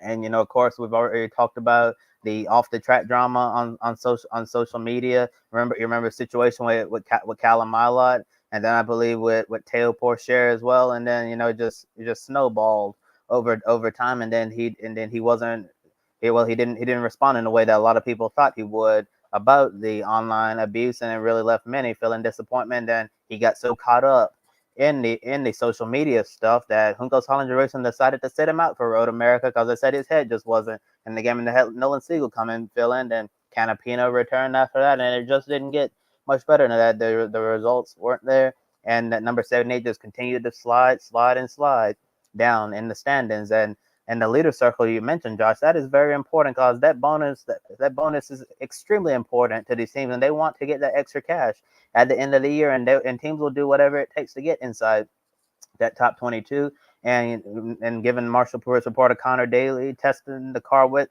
of course, we've already talked about the off the track drama on social media. You remember the situation with Callum Milot, and then I believe with Teo Pourchaire as well. And then it just snowballed over time. And then he didn't respond in the way that a lot of people thought he would about the online abuse, and it really left many feeling disappointment. And he got so caught up in the social media stuff that Junkos Hollinger Racing decided to sit him out for Road America because they said his head just wasn't in the game, and they had Nolan Siegel come and fill in. Then Canapino returned after that, and it just didn't get much better than that. The results weren't there, and that number 78 just continued to slide down in the standings. And the leader circle you mentioned, Josh, that is very important because that bonus is extremely important to these teams, and they want to get that extra cash at the end of the year, and teams will do whatever it takes to get inside that top 22. And given Marshall Pruitt's reporter Conor Daly testing the car with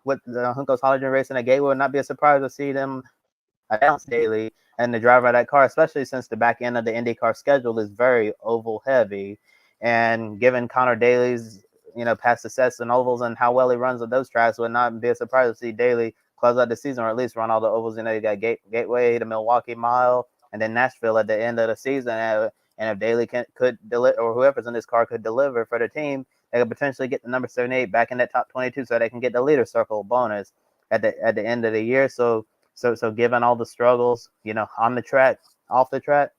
the Junkos Hollinger Racing at Gateway, would not be a surprise to see them announce Daly and the driver of that car, especially since the back end of the IndyCar schedule is very oval heavy. And given Conor Daly's past success in ovals and how well he runs at those tracks, would not be a surprise to see Daly close out the season or at least run all the ovals. You got Gateway, the Milwaukee Mile, and then Nashville at the end of the season. And if Daly could deliver, or whoever's in this car could deliver for the team, they could potentially get the number 78 back in that top 22, so they can get the leader circle bonus at the end of the year. So given all the struggles, on the track, off the track,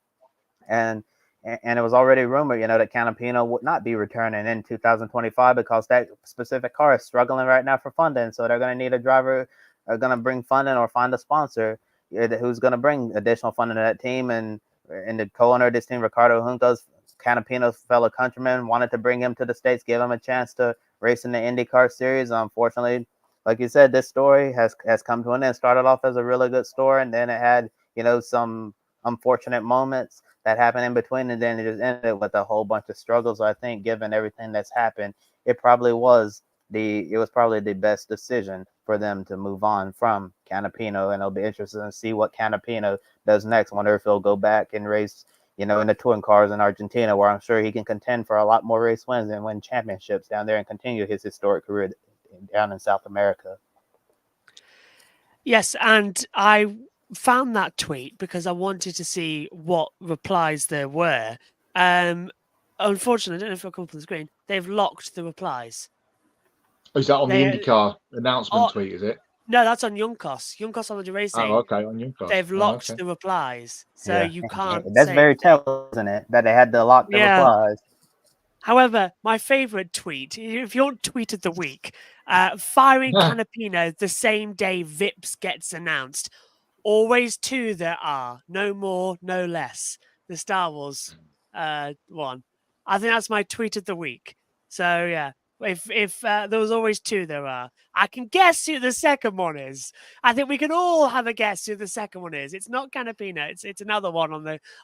and it was already rumored, that Canapino would not be returning in 2025 because that specific car is struggling right now for funding. So they're going to need a driver, going to bring funding or find a sponsor who's going to bring additional funding to that team. And the co-owner of this team, Ricardo Junco's Canapino's fellow countryman, wanted to bring him to the States, give him a chance to race in the IndyCar Series. Unfortunately, like you said, this story has come to an end. Started off as a really good story, and then it had, some unfortunate moments that happened in between, and then it just ended with a whole bunch of struggles. So I think, given everything that's happened, it was probably the best decision for them to move on from Canapino, and it'll be interesting to see what Canapino does next. I wonder if he'll go back and race, in the touring cars in Argentina, where I'm sure he can contend for a lot more race wins and win championships down there and continue his historic career down in South America. Yes, and I found that tweet because I wanted to see what replies there were. Unfortunately, I don't know if it'll come up on the screen. They've locked the replies. Oh, is that on the IndyCar announcement tweet, is it? No, that's on Juncos Holiday Racing. Oh, okay, on Juncos. They've locked the replies, so you can't. That's very telling, isn't it? That they had to lock the replies. However, my favorite tweet, if you want tweet of the week, firing Canapino the same day Vips gets announced. Always two there are, no more, no less. The Star Wars one. I think that's my tweet of the week. So yeah, if there was always two there are, I can guess who the second one is. I think we can all have a guess who the second one is. It's not Canapino. It's another one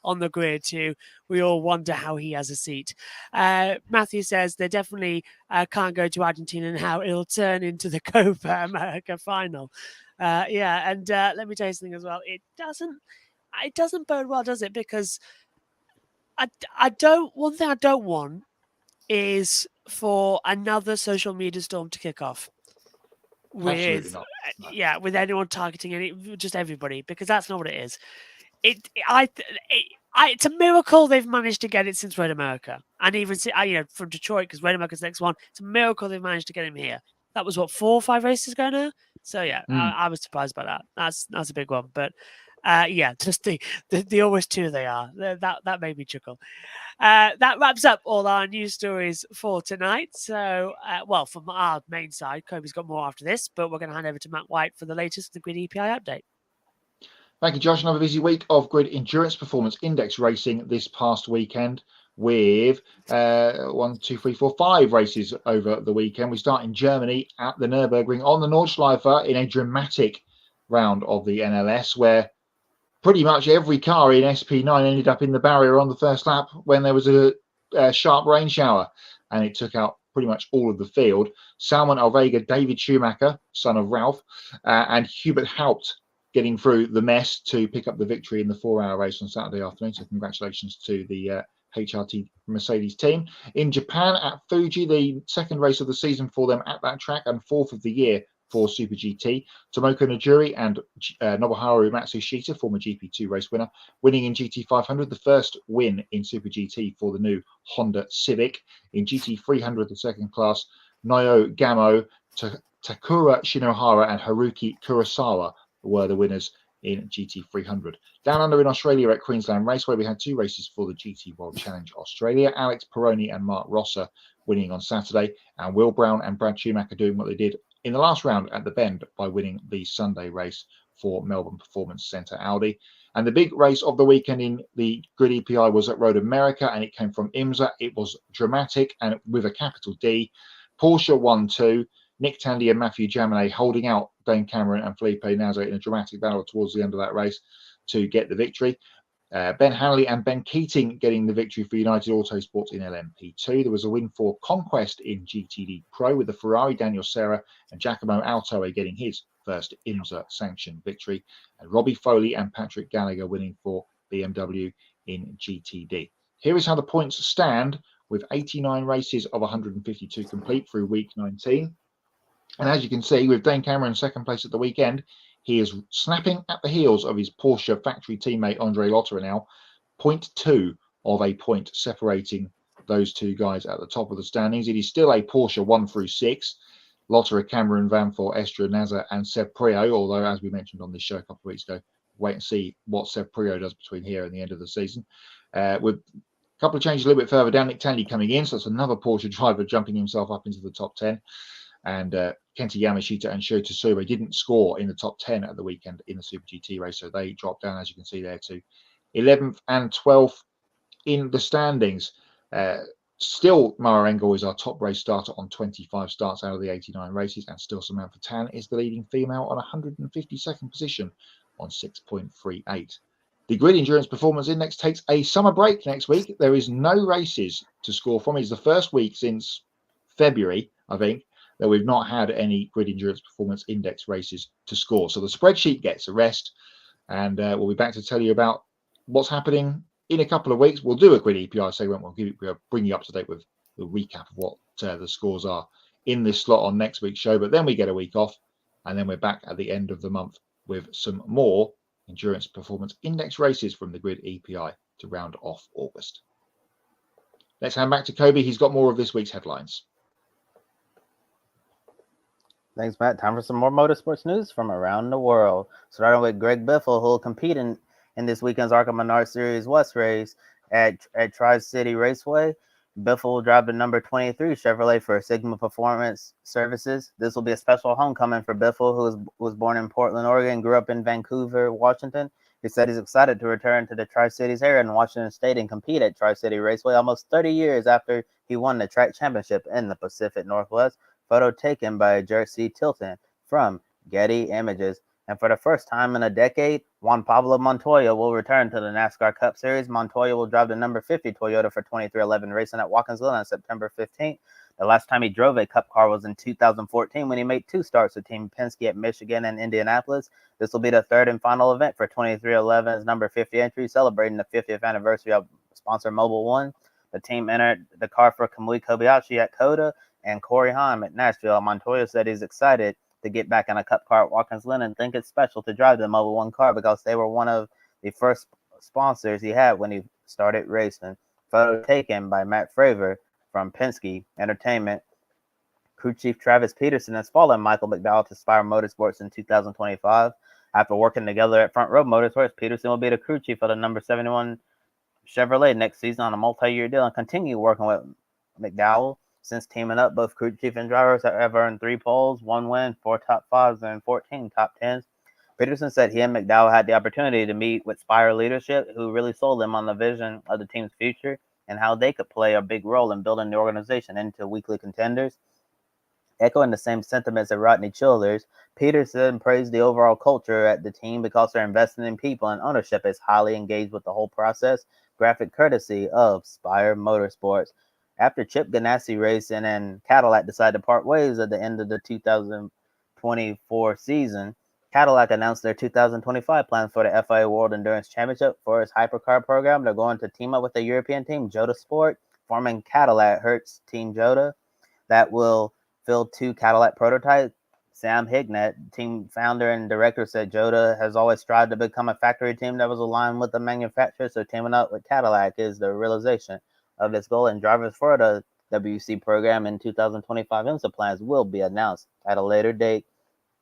on the grid too. We all wonder how he has a seat. Matthew says they definitely can't go to Argentina and how it'll turn into the Copa America final. And let me tell you something as well. It doesn't bode well, does it? Because one thing I don't want is for another social media storm to kick off with with anyone targeting just everybody, because that's not what it is. It's a miracle they've managed to get it since Road America, and even from Detroit, because Road America's the next one. It's a miracle they've managed to get him here. That was 4 or 5 races ago now. So I was surprised by that. That's a big one, but just the always two they are. That made me chuckle. That wraps up all our news stories for tonight. So, from our main side, Kobe's got more after this, but we're going to hand over to Matt White for the latest the Grid EPI update. Thank you, Josh. Another busy week of Grid Endurance Performance Index racing this past weekend with 5 races over the weekend. We start in Germany at the Nürburgring on the Nordschleife in a dramatic round of the NLS, where pretty much every car in SP9 ended up in the barrier on the first lap when there was a sharp rain shower, and it took out pretty much all of the field. Salman Alvega, David Schumacher, son of Ralph, and Hubert Haupt getting through the mess to pick up the victory in the 4-hour race on Saturday afternoon. So congratulations to the HRT Mercedes team. In Japan at Fuji, the second race of the season for them at that track and 4th of the year for Super GT. Tomoko Najuri and Nobuharu Matsushita, former GP2 race winner, winning in GT 500, the first win in Super GT for the new Honda Civic. In GT 300, the second class, Nyo Gamo, Takura Shinohara and Haruki Kurosawa were the winners in GT 300. Down under in Australia at Queensland Raceway, we had 2 races for the GT World Challenge Australia. Alex Peroni and Mark Rosser winning on Saturday, and Will Brown and Brad Schumacher doing what they did in the last round at the Bend by winning the Sunday race for Melbourne Performance Centre Audi. And the big race of the weekend in the Grid EPI was at Road America, and it came from IMSA. It was dramatic and with a capital D. Porsche 1-2. Nick Tandy and Matthew Jaminet holding out Dane Cameron and Felipe Nasr in a dramatic battle towards the end of that race to get the victory. Ben Hanley and Ben Keating getting the victory for United Autosport in LMP2. There was a win for Conquest in GTD Pro with the Ferrari, Daniel Serra and Giacomo Altoe getting his first IMSA sanctioned victory. And Robbie Foley and Patrick Gallagher winning for BMW in GTD. Here is how the points stand with 89 races of 152 complete through week 19. And as you can see, with Dane Cameron in second place at the weekend, he is snapping at the heels of his Porsche factory teammate Andre Lotterer now, 0.2 of a point separating those two guys at the top of the standings. It is still a Porsche 1 through 6. Lotterer, Cameron, Vanfort, Estra, Nazar, and Seb Priaulx, although, as we mentioned on this show a couple of weeks ago, wait and see what Seb Priaulx does between here and the end of the season. With a couple of changes a little bit further down, Nick Tandy coming in, so that's another Porsche driver jumping himself up into the top 10. And Kenta Yamashita and Sho Tsuba didn't score in the top 10 at the weekend in the Super GT race, so they dropped down, as you can see there, to 11th and 12th in the standings. Still, Mara Engel is our top race starter on 25 starts out of the 89 races, and still Samantha Tan is the leading female on 152nd position on 6.38. The Grid Endurance Performance Index takes a summer break next week. There is no races to score from. It's the first week since February, I think, that we've not had any Grid Endurance Performance Index races to score. So the spreadsheet gets a rest, and we'll be back to tell you about what's happening in a couple of weeks. We'll do a Grid EPI segment. We'll bring you up to date with the recap of what the scores are in this slot on next week's show. But then we get a week off, and then we're back at the end of the month with some more Endurance Performance Index races from the Grid EPI to round off August. Let's hand back to Kobe. He's got more of this week's headlines. Thanks, Matt. Time for some more motorsports news from around the world. Starting with Greg Biffle, who will compete in this weekend's ARCA Menard Series West race at Tri-City Raceway. Biffle will drive the number 23 Chevrolet for Sigma Performance Services. This will be a special homecoming for Biffle, who was born in Portland, Oregon, and grew up in Vancouver, Washington. He said he's excited to return to the Tri-Cities area in Washington State and compete at Tri-City Raceway almost 30 years after he won the track championship in the Pacific Northwest. Photo taken by Jersey Tilton from Getty Images. And for the first time in a decade, Juan Pablo Montoya will return to the NASCAR Cup Series. Montoya will drive the number 50 Toyota for 2311 Racing at Watkins Glen on September 15th. The last time he drove a Cup car was in 2014 when he made 2 starts with Team Penske at Michigan and Indianapolis. This will be the third and final event for 2311's number 50 entry, celebrating the 50th anniversary of sponsor Mobil 1. The team entered the car for Kamui Kobayashi at Coda and Corey Haim at Nashville. Montoya said he's excited to get back in a Cup car at Watkins Glen and think it's special to drive the Mobil 1 car because they were one of the first sponsors he had when he started racing. Photo taken by Matt Fravor from Penske Entertainment. Crew Chief Travis Peterson has followed Michael McDowell to Spire Motorsports in 2025. After working together at Front Row Motorsports, Peterson will be the crew chief of the number 71 Chevrolet next season on a multi-year deal and continue working with McDowell. Since teaming up, both crew chief and drivers have earned 3 poles, 1 win, 4 top 5s, and 14 top 10s. Peterson said he and McDowell had the opportunity to meet with Spire leadership, who really sold them on the vision of the team's future and how they could play a big role in building the organization into weekly contenders. Echoing the same sentiments of Rodney Childers, Peterson praised the overall culture at the team because they're investing in people and ownership is highly engaged with the whole process. Graphic courtesy of Spire Motorsports. After Chip Ganassi Racing and Cadillac decided to part ways at the end of the 2024 season, Cadillac announced their 2025 plans for the FIA World Endurance Championship for its hypercar program. They're going to team up with the European team Jota Sport, forming Cadillac Hertz Team Jota, that will field 2 Cadillac prototypes. Sam Hignett, team founder and director, said Jota has always strived to become a factory team that was aligned with the manufacturer, so teaming up with Cadillac is the realization of this goal, and drivers for the WC program in 2025 IMSA plans will be announced at a later date.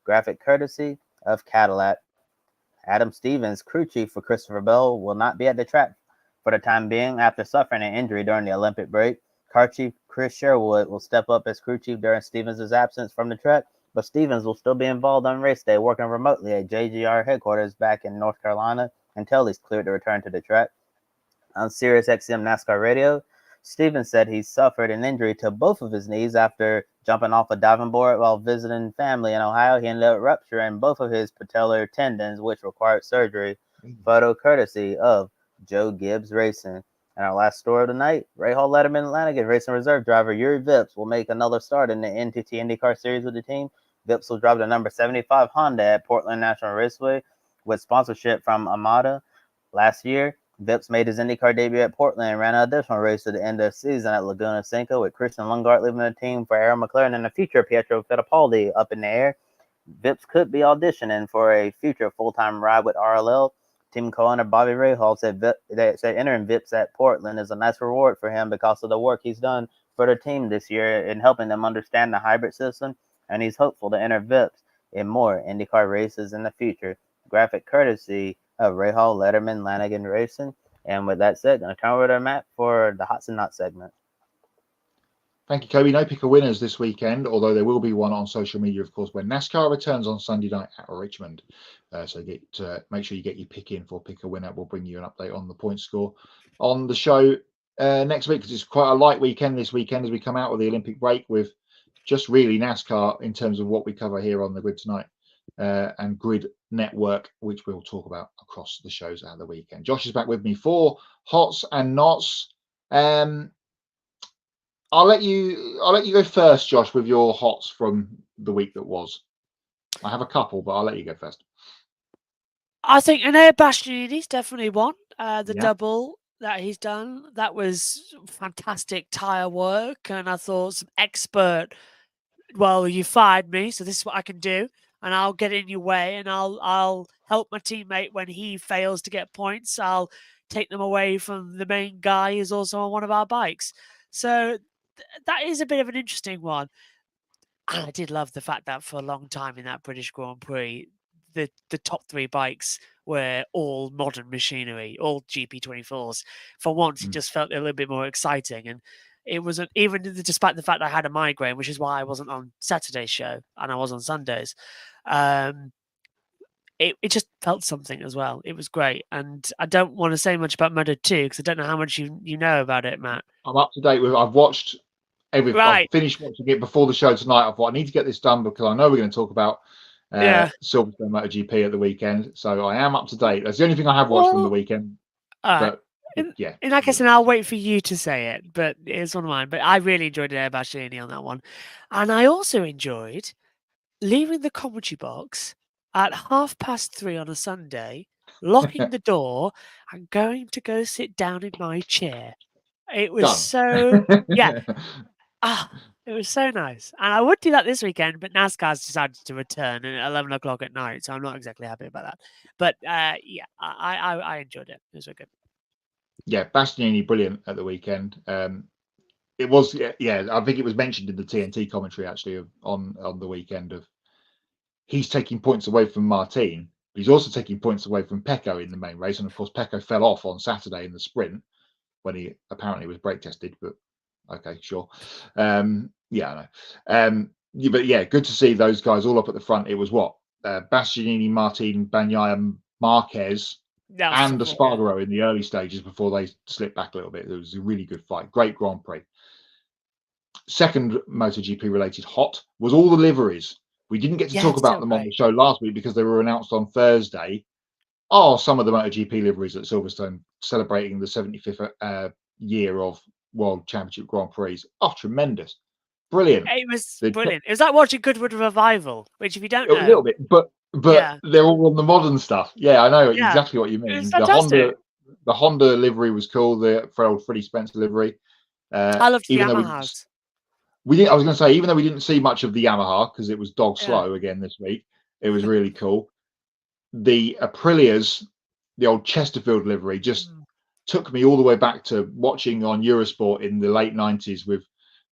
Graphic courtesy of Cadillac. Adam Stevens, crew chief for Christopher Bell, will not be at the track for the time being after suffering an injury during the Olympic break. Car chief Chris Sherwood will step up as crew chief during Stevens' absence from the track, but Stevens will still be involved on race day, working remotely at JGR headquarters back in North Carolina until he's cleared to return to the track. On Sirius XM NASCAR Radio, Stevens said he suffered an injury to both of his knees after jumping off a diving board while visiting family in Ohio. He ended up rupturing both of his patellar tendons, which required surgery. Photo courtesy of Joe Gibbs Racing. And our last story of the night, Ray Hall Letterman Lanigan Racing Reserve driver Yuri Vips will make another start in the NTT IndyCar Series with the team. Vips will drive the number 75 Honda at Portland National Raceway with sponsorship from Amada. Last year, Vips made his IndyCar debut at Portland and ran an additional race at the end of the season at Laguna Seca, with Christian Lundgaard leaving the team for Aaron McLaren and the future Pietro Fittipaldi up in the air. Vips could be auditioning for a future full-time ride with RLL. Team co-owner Bobby Rahal said entering Vips at Portland is a nice reward for him because of the work he's done for the team this year in helping them understand the hybrid system, and he's hopeful to enter Vips in more IndyCar races in the future. Graphic courtesy of Rahal, Letterman, Lanigan Racing. And with that said, I'm going to turn over to Matt for the Hots and Knots segment. Thank you, Kobe. No pick of winners this weekend, although there will be one on social media, of course, when NASCAR returns on Sunday night at Richmond. So make sure you get your pick in for pick a winner. We'll bring you an update on the point score on the show next week, because it's quite a light weekend this weekend as we come out with the Olympic break, with just really NASCAR in terms of what we cover here on the Grid Tonight and Grid Network, which we'll talk about across the shows at the weekend. Josh is back with me for Hots and Knots. I'll let you go first, Josh, with your hots from the week that was. I have a couple, but I'll let you go first. I think Enea Bastianini's definitely won the double that he's done. That was fantastic tyre work, and I thought some expert. Well, you fired me, so this is what I can do, and I'll get in your way, and I'll help my teammate when he fails to get points. I'll take them away from the main guy who's also on one of our bikes. So that is a bit of an interesting one. And I did love the fact that for a long time in that British Grand Prix, the top three bikes were all modern machinery, all GP24s. For once, it just felt a little bit more exciting. And it wasn't, even despite the fact I had a migraine, which is why I wasn't on Saturday's show and I was on Sundays. It just felt something as well. It was great. And I don't want to say much about Moto 2 because I don't know how much you know about it, Matt. I'm up to date with. I've watched everything. Right. I've finished watching it before the show tonight. I thought I need to get this done because I know we're going to talk about Silverstone MotoGP at the weekend. So I am up to date. That's the only thing I have watched from the weekend. But in that case, and I'll wait for you to say it. But it's one of mine. But I really enjoyed Enea Bastianini on that one, and I also enjoyed leaving the commentary box at 3:30 on a Sunday, locking the door, and going to go sit down in my chair. It was so it was so nice. And I would do that this weekend, but NASCAR's decided to return at 11 o'clock at night, so I'm not exactly happy about that. But I enjoyed it. It was so good. Yeah, Bastianini brilliant at the weekend. It was I think it was mentioned in the TNT commentary actually on the weekend of he's taking points away from Martin, but he's also taking points away from Pecco in the main race. And of course, Pecco fell off on Saturday in the sprint when he apparently was brake tested, but okay, sure. I know. But yeah, good to see those guys all up at the front. It was Bastianini, Martin, Bagnaia, Marquez, and Espargaro in the early stages before they slipped back a little bit. It was a really good fight. Great Grand Prix. Second MotoGP related hot was all the liveries. We didn't get to talk about them on the show last week because they were announced on Thursday. Some of the MotoGP liveries at Silverstone celebrating the 75th year of World Championship Grand Prix. Oh, tremendous. Brilliant. It was brilliant. It was like watching Goodwood Revival, which if you don't know... A little bit, but they're all on the modern stuff. Yeah, I know exactly what you mean. The Honda livery was cool, the Freddie Spencer livery. I loved the Yamahas. I was going to say, even though we didn't see much of the Yamaha because it was dog slow again this week, it was really cool. The Aprilias, the old Chesterfield livery, just took me all the way back to watching on Eurosport in the late 90s with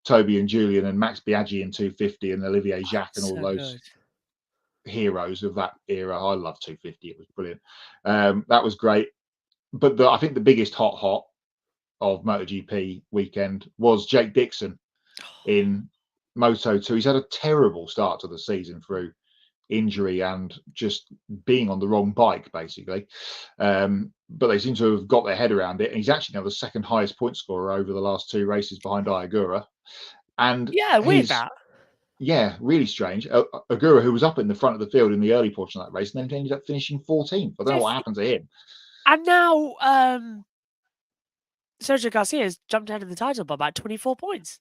Toby and Julian and Max Biaggi in 250 and Olivier Jacques and all those heroes of that era. I love 250. It was brilliant. That was great. But I think the biggest hot of MotoGP weekend was Jake Dixon in Moto 2. He's had a terrible start to the season through injury and just being on the wrong bike, basically. But they seem to have got their head around it. And he's actually now the second highest point scorer over the last two races behind Ayagura. And weird that. Yeah, really strange. Agura, who was up in the front of the field in the early portion of that race, and then ended up finishing 14th. I don't know what happened to him. And now Sergio Garcia has jumped ahead of the title by about 24 points.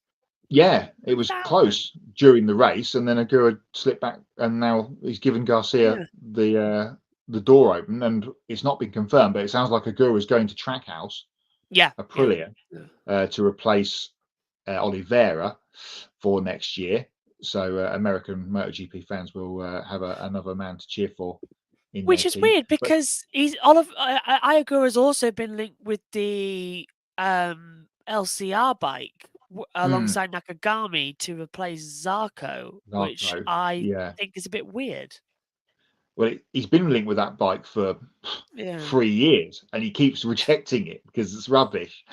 Yeah, it was close during the race, and then Agura slipped back, and now he's given Garcia the the door open, and it's not been confirmed, but it sounds like Agura is going to Trackhouse, Yeah. Aprilia, to replace Oliveira for next year. So American MotoGP fans will have another man to cheer for. Which is weird because Iagura has also been linked with the LCR bike alongside Nakagami to replace Zarco, which I think is a bit weird. Well, he's been linked with that bike for 3 years, and he keeps rejecting it because it's rubbish.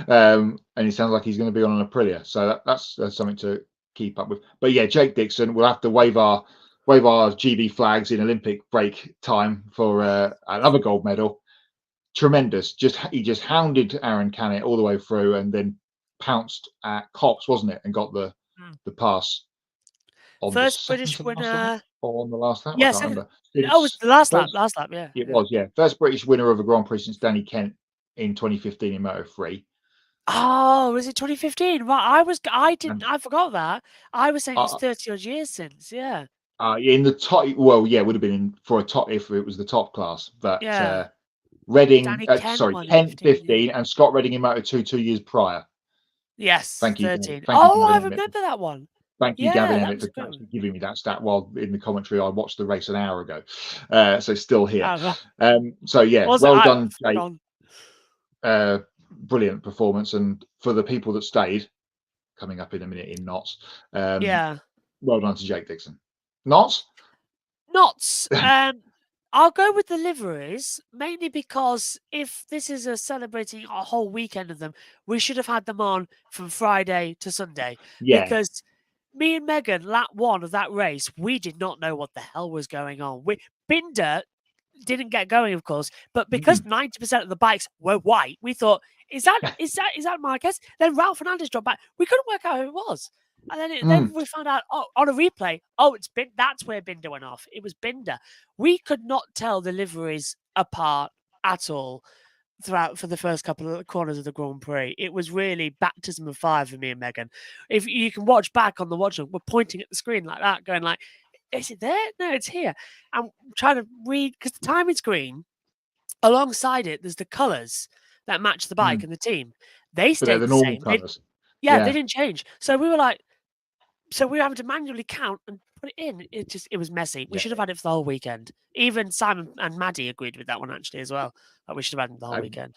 And he sounds like he's going to be on an Aprilia, so that's something to keep up with. But yeah, Jake Dixon, we'll have to wave our GB flags in Olympic break time for another gold medal. Tremendous. He just hounded Aaron Canet all the way through, and then pounced at Copse, wasn't it, and got the pass. On first British winner or on the last lap? Yes, I can't remember. It was the last lap. Last lap, yeah. It was, yeah. First British winner of a Grand Prix since Danny Kent in 2015 in Moto3. Oh, was it 2015? Right, I forgot that. I was saying it was 30 odd years since, yeah. In the top, well, yeah, it would have been for a top if it was the top class. But Redding, Kent 15, and Scott Redding in Moto2 2 years prior. Yes, thank you. 13. I remember that one. Thank you, Gavin Emmett, for actually giving me that stat while in the commentary. I watched the race an hour ago, so still here. So yeah, well done, Jake. Brilliant performance, and for the people that stayed, coming up in a minute in Knots. Well done to Jake Dixon. Knots. I'll go with the liveries, mainly because if this is celebrating a whole weekend of them, we should have had them on from Friday to Sunday. Yeah. Because me and Megan, lap one of that race, we did not know what the hell was going on. Binder didn't get going, of course, but because 90% of the bikes were white, we thought, is that Marquez? Then Ralph Fernandez dropped back. We couldn't work out who it was. And then we found out, on a replay, that's where Binder went off. It was Binder. We could not tell the liveries apart at all for the first couple of corners of the Grand Prix. It was really baptism of fire for me and Megan. If you can watch back on the watch, we're pointing at the screen like that, going like, is it there? No, it's here. I'm trying to read, because the timing screen, alongside it, there's the colours that match the bike and the team. They stayed the normal same. Colours. They didn't change. So we were like, we were having to manually count and put it in. It was messy. We should have had it for the whole weekend. Even Simon and Maddie agreed with that one actually as well. That we should have had it the whole weekend.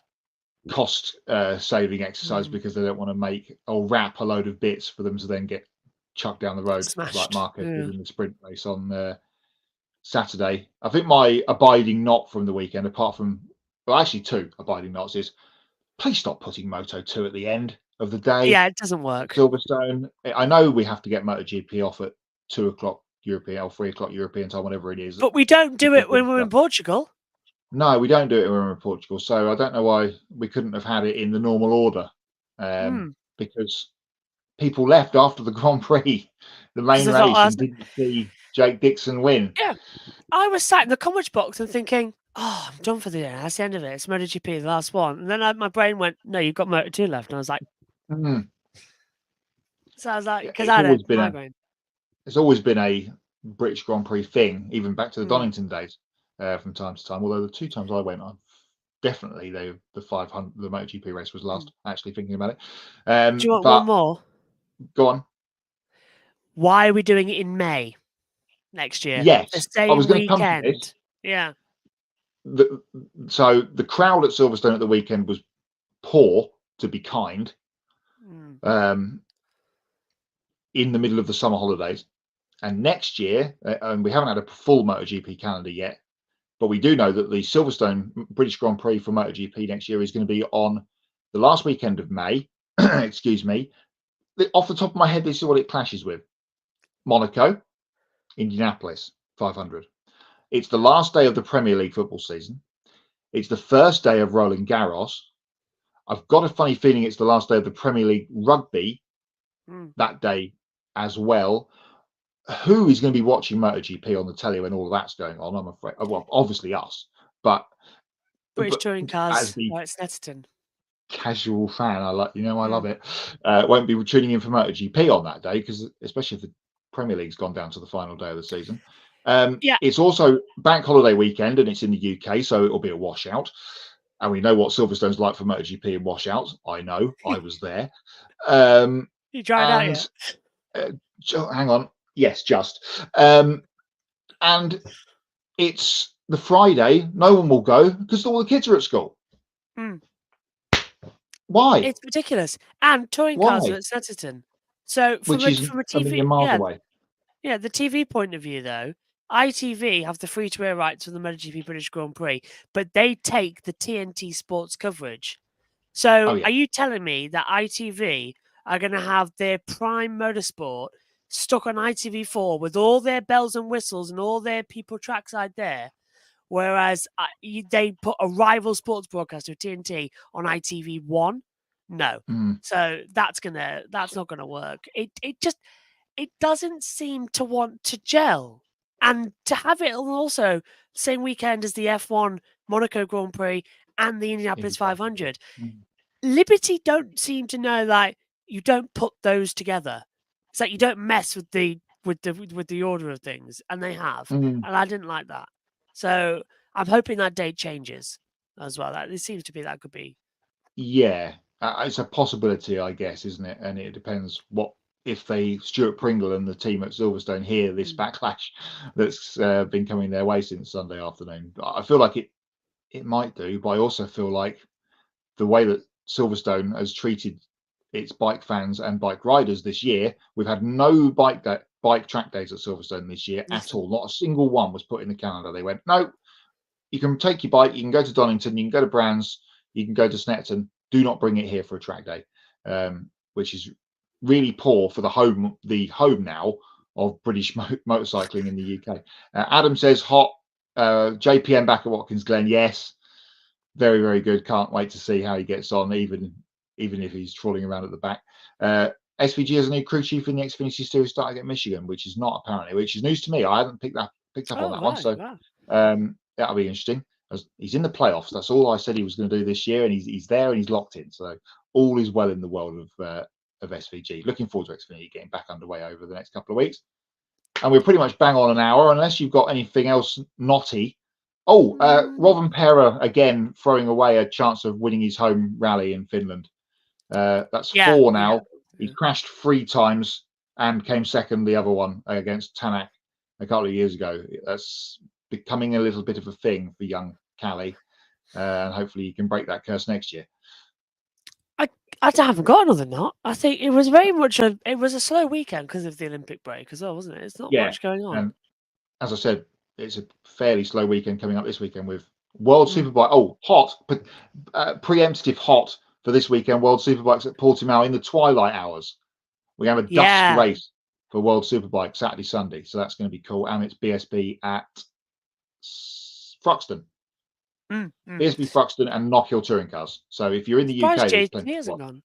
Cost saving exercise because they don't want to make or wrap a load of bits for them to then get chucked down the road like Marquez did in the sprint race on Saturday. I think my abiding knot from the weekend, apart from actually two abiding knots, is please stop putting Moto2 at the end of the day. Yeah, it doesn't work. Silverstone. I know we have to get MotoGP off at 2 o'clock European or 3 o'clock European time, whatever it is. But we don't do it when we're in Portugal. No, we don't do it when we're in Portugal. So I don't know why we couldn't have had it in the normal order. Because people left after the Grand Prix, the main race, and didn't see Jake Dixon win. Yeah. I was sat in the comments box and thinking, I'm done for the day. That's the end of it. It's MotoGP, the last one. And then my brain went, no, you've got Moto2 left. And I was like, So I was like, because I had a migraine. It's always been a British Grand Prix thing, even back to the Donington days, from time to time. Although the 2 times I went, definitely the 500, the MotoGP race was last. Actually thinking about it. Do you want one more? Go on. Why are we doing it in May next year? Yes, the same I was going weekend. to come to this. Yeah. So the crowd at Silverstone at the weekend was poor, to be kind. In the middle of the summer holidays, and next year, and we haven't had a full MotoGP calendar yet, but we do know that the Silverstone British Grand Prix for MotoGP next year is going to be on the last weekend of May. Excuse me. Off the top of my head, this is what it clashes with: Monaco, Indianapolis 500. It's the last day of the Premier League football season. It's the first day of Roland Garros. I've got a funny feeling it's the last day of the Premier League rugby that day as well. Who is going to be watching MotoGP on the telly when all of that's going on? I'm afraid. Well, obviously us, but British touring cars. As the Snetterton casual fan, I love it. Won't be tuning in for MotoGP on that day because, especially if the Premier League's gone down to the final day of the season. Yeah. It's also bank holiday weekend, and it's in the UK, so it'll be a washout. And we know what Silverstone's like for MotoGP and washouts. I know, I was there. You tried out yet? Hang on. Yes, just. And it's the Friday. No one will go because all the kids are at school. Mm. Why? It's ridiculous. And touring cars are at Snetterton. So from a TV, a million miles away. Yeah, the TV point of view, though, ITV have the free-to-air rights for the MotoGP British Grand Prix, but they take the TNT Sports coverage. So are you telling me that ITV are going to have their prime motorsport stuck on ITV4 with all their bells and whistles and all their people trackside there, whereas they put a rival sports broadcaster, TNT, on ITV1? No. So that's not gonna work. It doesn't seem to want to gel. And to have it also same weekend as the F1 Monaco Grand Prix and the Indianapolis 500. Liberty don't seem to know, like, you don't put those together. It's like you don't mess with the order of things, and they have. And I didn't like that. So I'm hoping that date changes as well. It seems to be that could be. Yeah, it's a possibility, I guess, isn't it? And it depends if Stuart Pringle and the team at Silverstone hear this backlash that's been coming their way since Sunday afternoon. I feel like it might do, but I also feel like the way that Silverstone has treated its bike fans and bike riders this year, we've had no bike track days at Silverstone this year at all. Not a single one was put in the calendar. They went, no, you can take your bike, you can go to Donington, you can go to Brands, you can go to Snetterton. Do not bring it here for a track day, which is really poor for the home now of British motorcycling in the UK. Adam says hot. JPM back at Watkins Glen. Yes, very, very good. Can't wait to see how he gets on, even if he's trawling around at the back. SVG has a new crew chief in the Xfinity Series starting at Michigan, which is news to me. I haven't picked up on that one, so that'll be interesting. He's in the playoffs. That's all I said he was going to do this year, and he's there and he's locked in. So all is well in the world of SVG. Looking forward to Xfinity getting back underway over the next couple of weeks. And we're pretty much bang on an hour, unless you've got anything else knotty. Rovanperä again throwing away a chance of winning his home rally in Finland. That's 4 now. He crashed 3 times and came second the other one against Tanak a couple of years ago. That's becoming a little bit of a thing for young Callie, and hopefully he can break that curse next year. I haven't got another knot. I think it was very much a slow weekend because of the Olympic break as well, wasn't it? It's not much going on. And as I said, it's a fairly slow weekend coming up this weekend with World Superbike. Hot, but preemptive hot for this weekend. World Superbikes at Portimao in the twilight hours. We have a dusk race for World Superbike Saturday, Sunday, so that's going to be cool. And it's BSB at Thruxton. BSB Thruxton and Knockhill Touring Cars. So if you're in the UK, there's plenty to watch.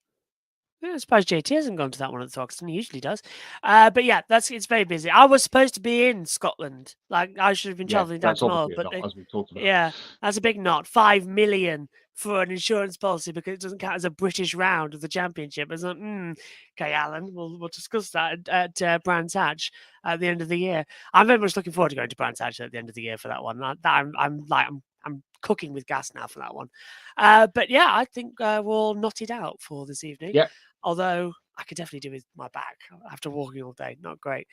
I'm surprised JT hasn't gone to that one at Thruxton. He usually does. But yeah, it's very busy. I was supposed to be in Scotland. Like, I should have been travelling down tomorrow. But as we talked about. Yeah, that's a big knot. 5 million for an insurance policy because it doesn't count as a British round of the championship. It's like, okay, Alan, we'll discuss that at Brands Hatch at the end of the year. I'm very much looking forward to going to Brands Hatch at the end of the year for that one. I'm cooking with gas now for that one. But yeah, I think we'll knot it out for this evening. Yeah. Although I could definitely do with my back after walking all day. Not great.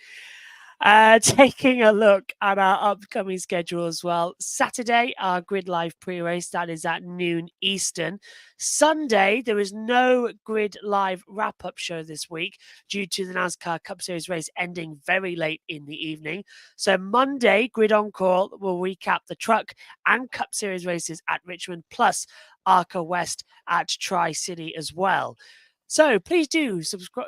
Taking a look at our upcoming schedule as well. Saturday, our Grid Live pre-race. That is at noon Eastern. Sunday, there is no Grid Live wrap-up show this week due to the NASCAR Cup Series race ending very late in the evening. So Monday, Grid Encore will recap the Truck and Cup Series races at Richmond, plus ARCA West at Tri-City as well. So please do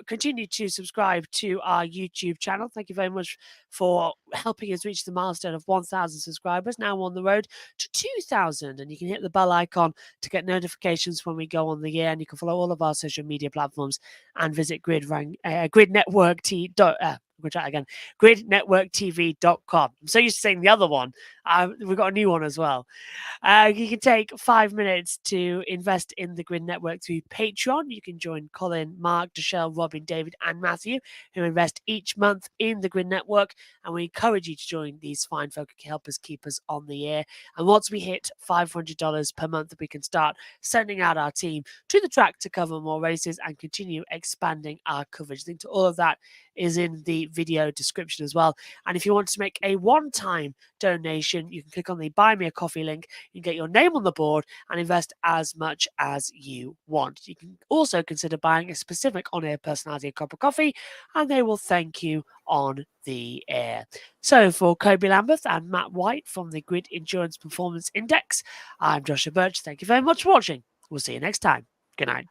continue to subscribe to our YouTube channel. Thank you very much for helping us reach the milestone of 1,000 subscribers. Now we're on the road to 2,000, and you can hit the bell icon to get notifications when we go on the air. And you can follow all of our social media platforms and visit Grid Network We'll try it again. GridNetworkTV.com. I'm so used to saying the other one. We've got a new one as well. You can take 5 minutes to invest in the Grid Network through Patreon. You can join Colin, Mark, Deshelle, Robin, David, and Matthew, who invest each month in the Grid Network. And we encourage you to join these fine folk who can help us keep us on the air. And once we hit $500 per month, we can start sending out our team to the track to cover more races and continue expanding our coverage. Link to all of that is in the video description as well. And if you want to make a one-time donation, you can click on the Buy Me a Coffee link. You can get your name on the board and invest as much as you want. You can also consider buying a specific on-air personality a cup of coffee, and they will thank you on the air. So for Kobe Lambeth and Matt White from the Grid Insurance Performance Index, I'm Joshua Birch. Thank you very much for watching. We'll see you next time. Good night.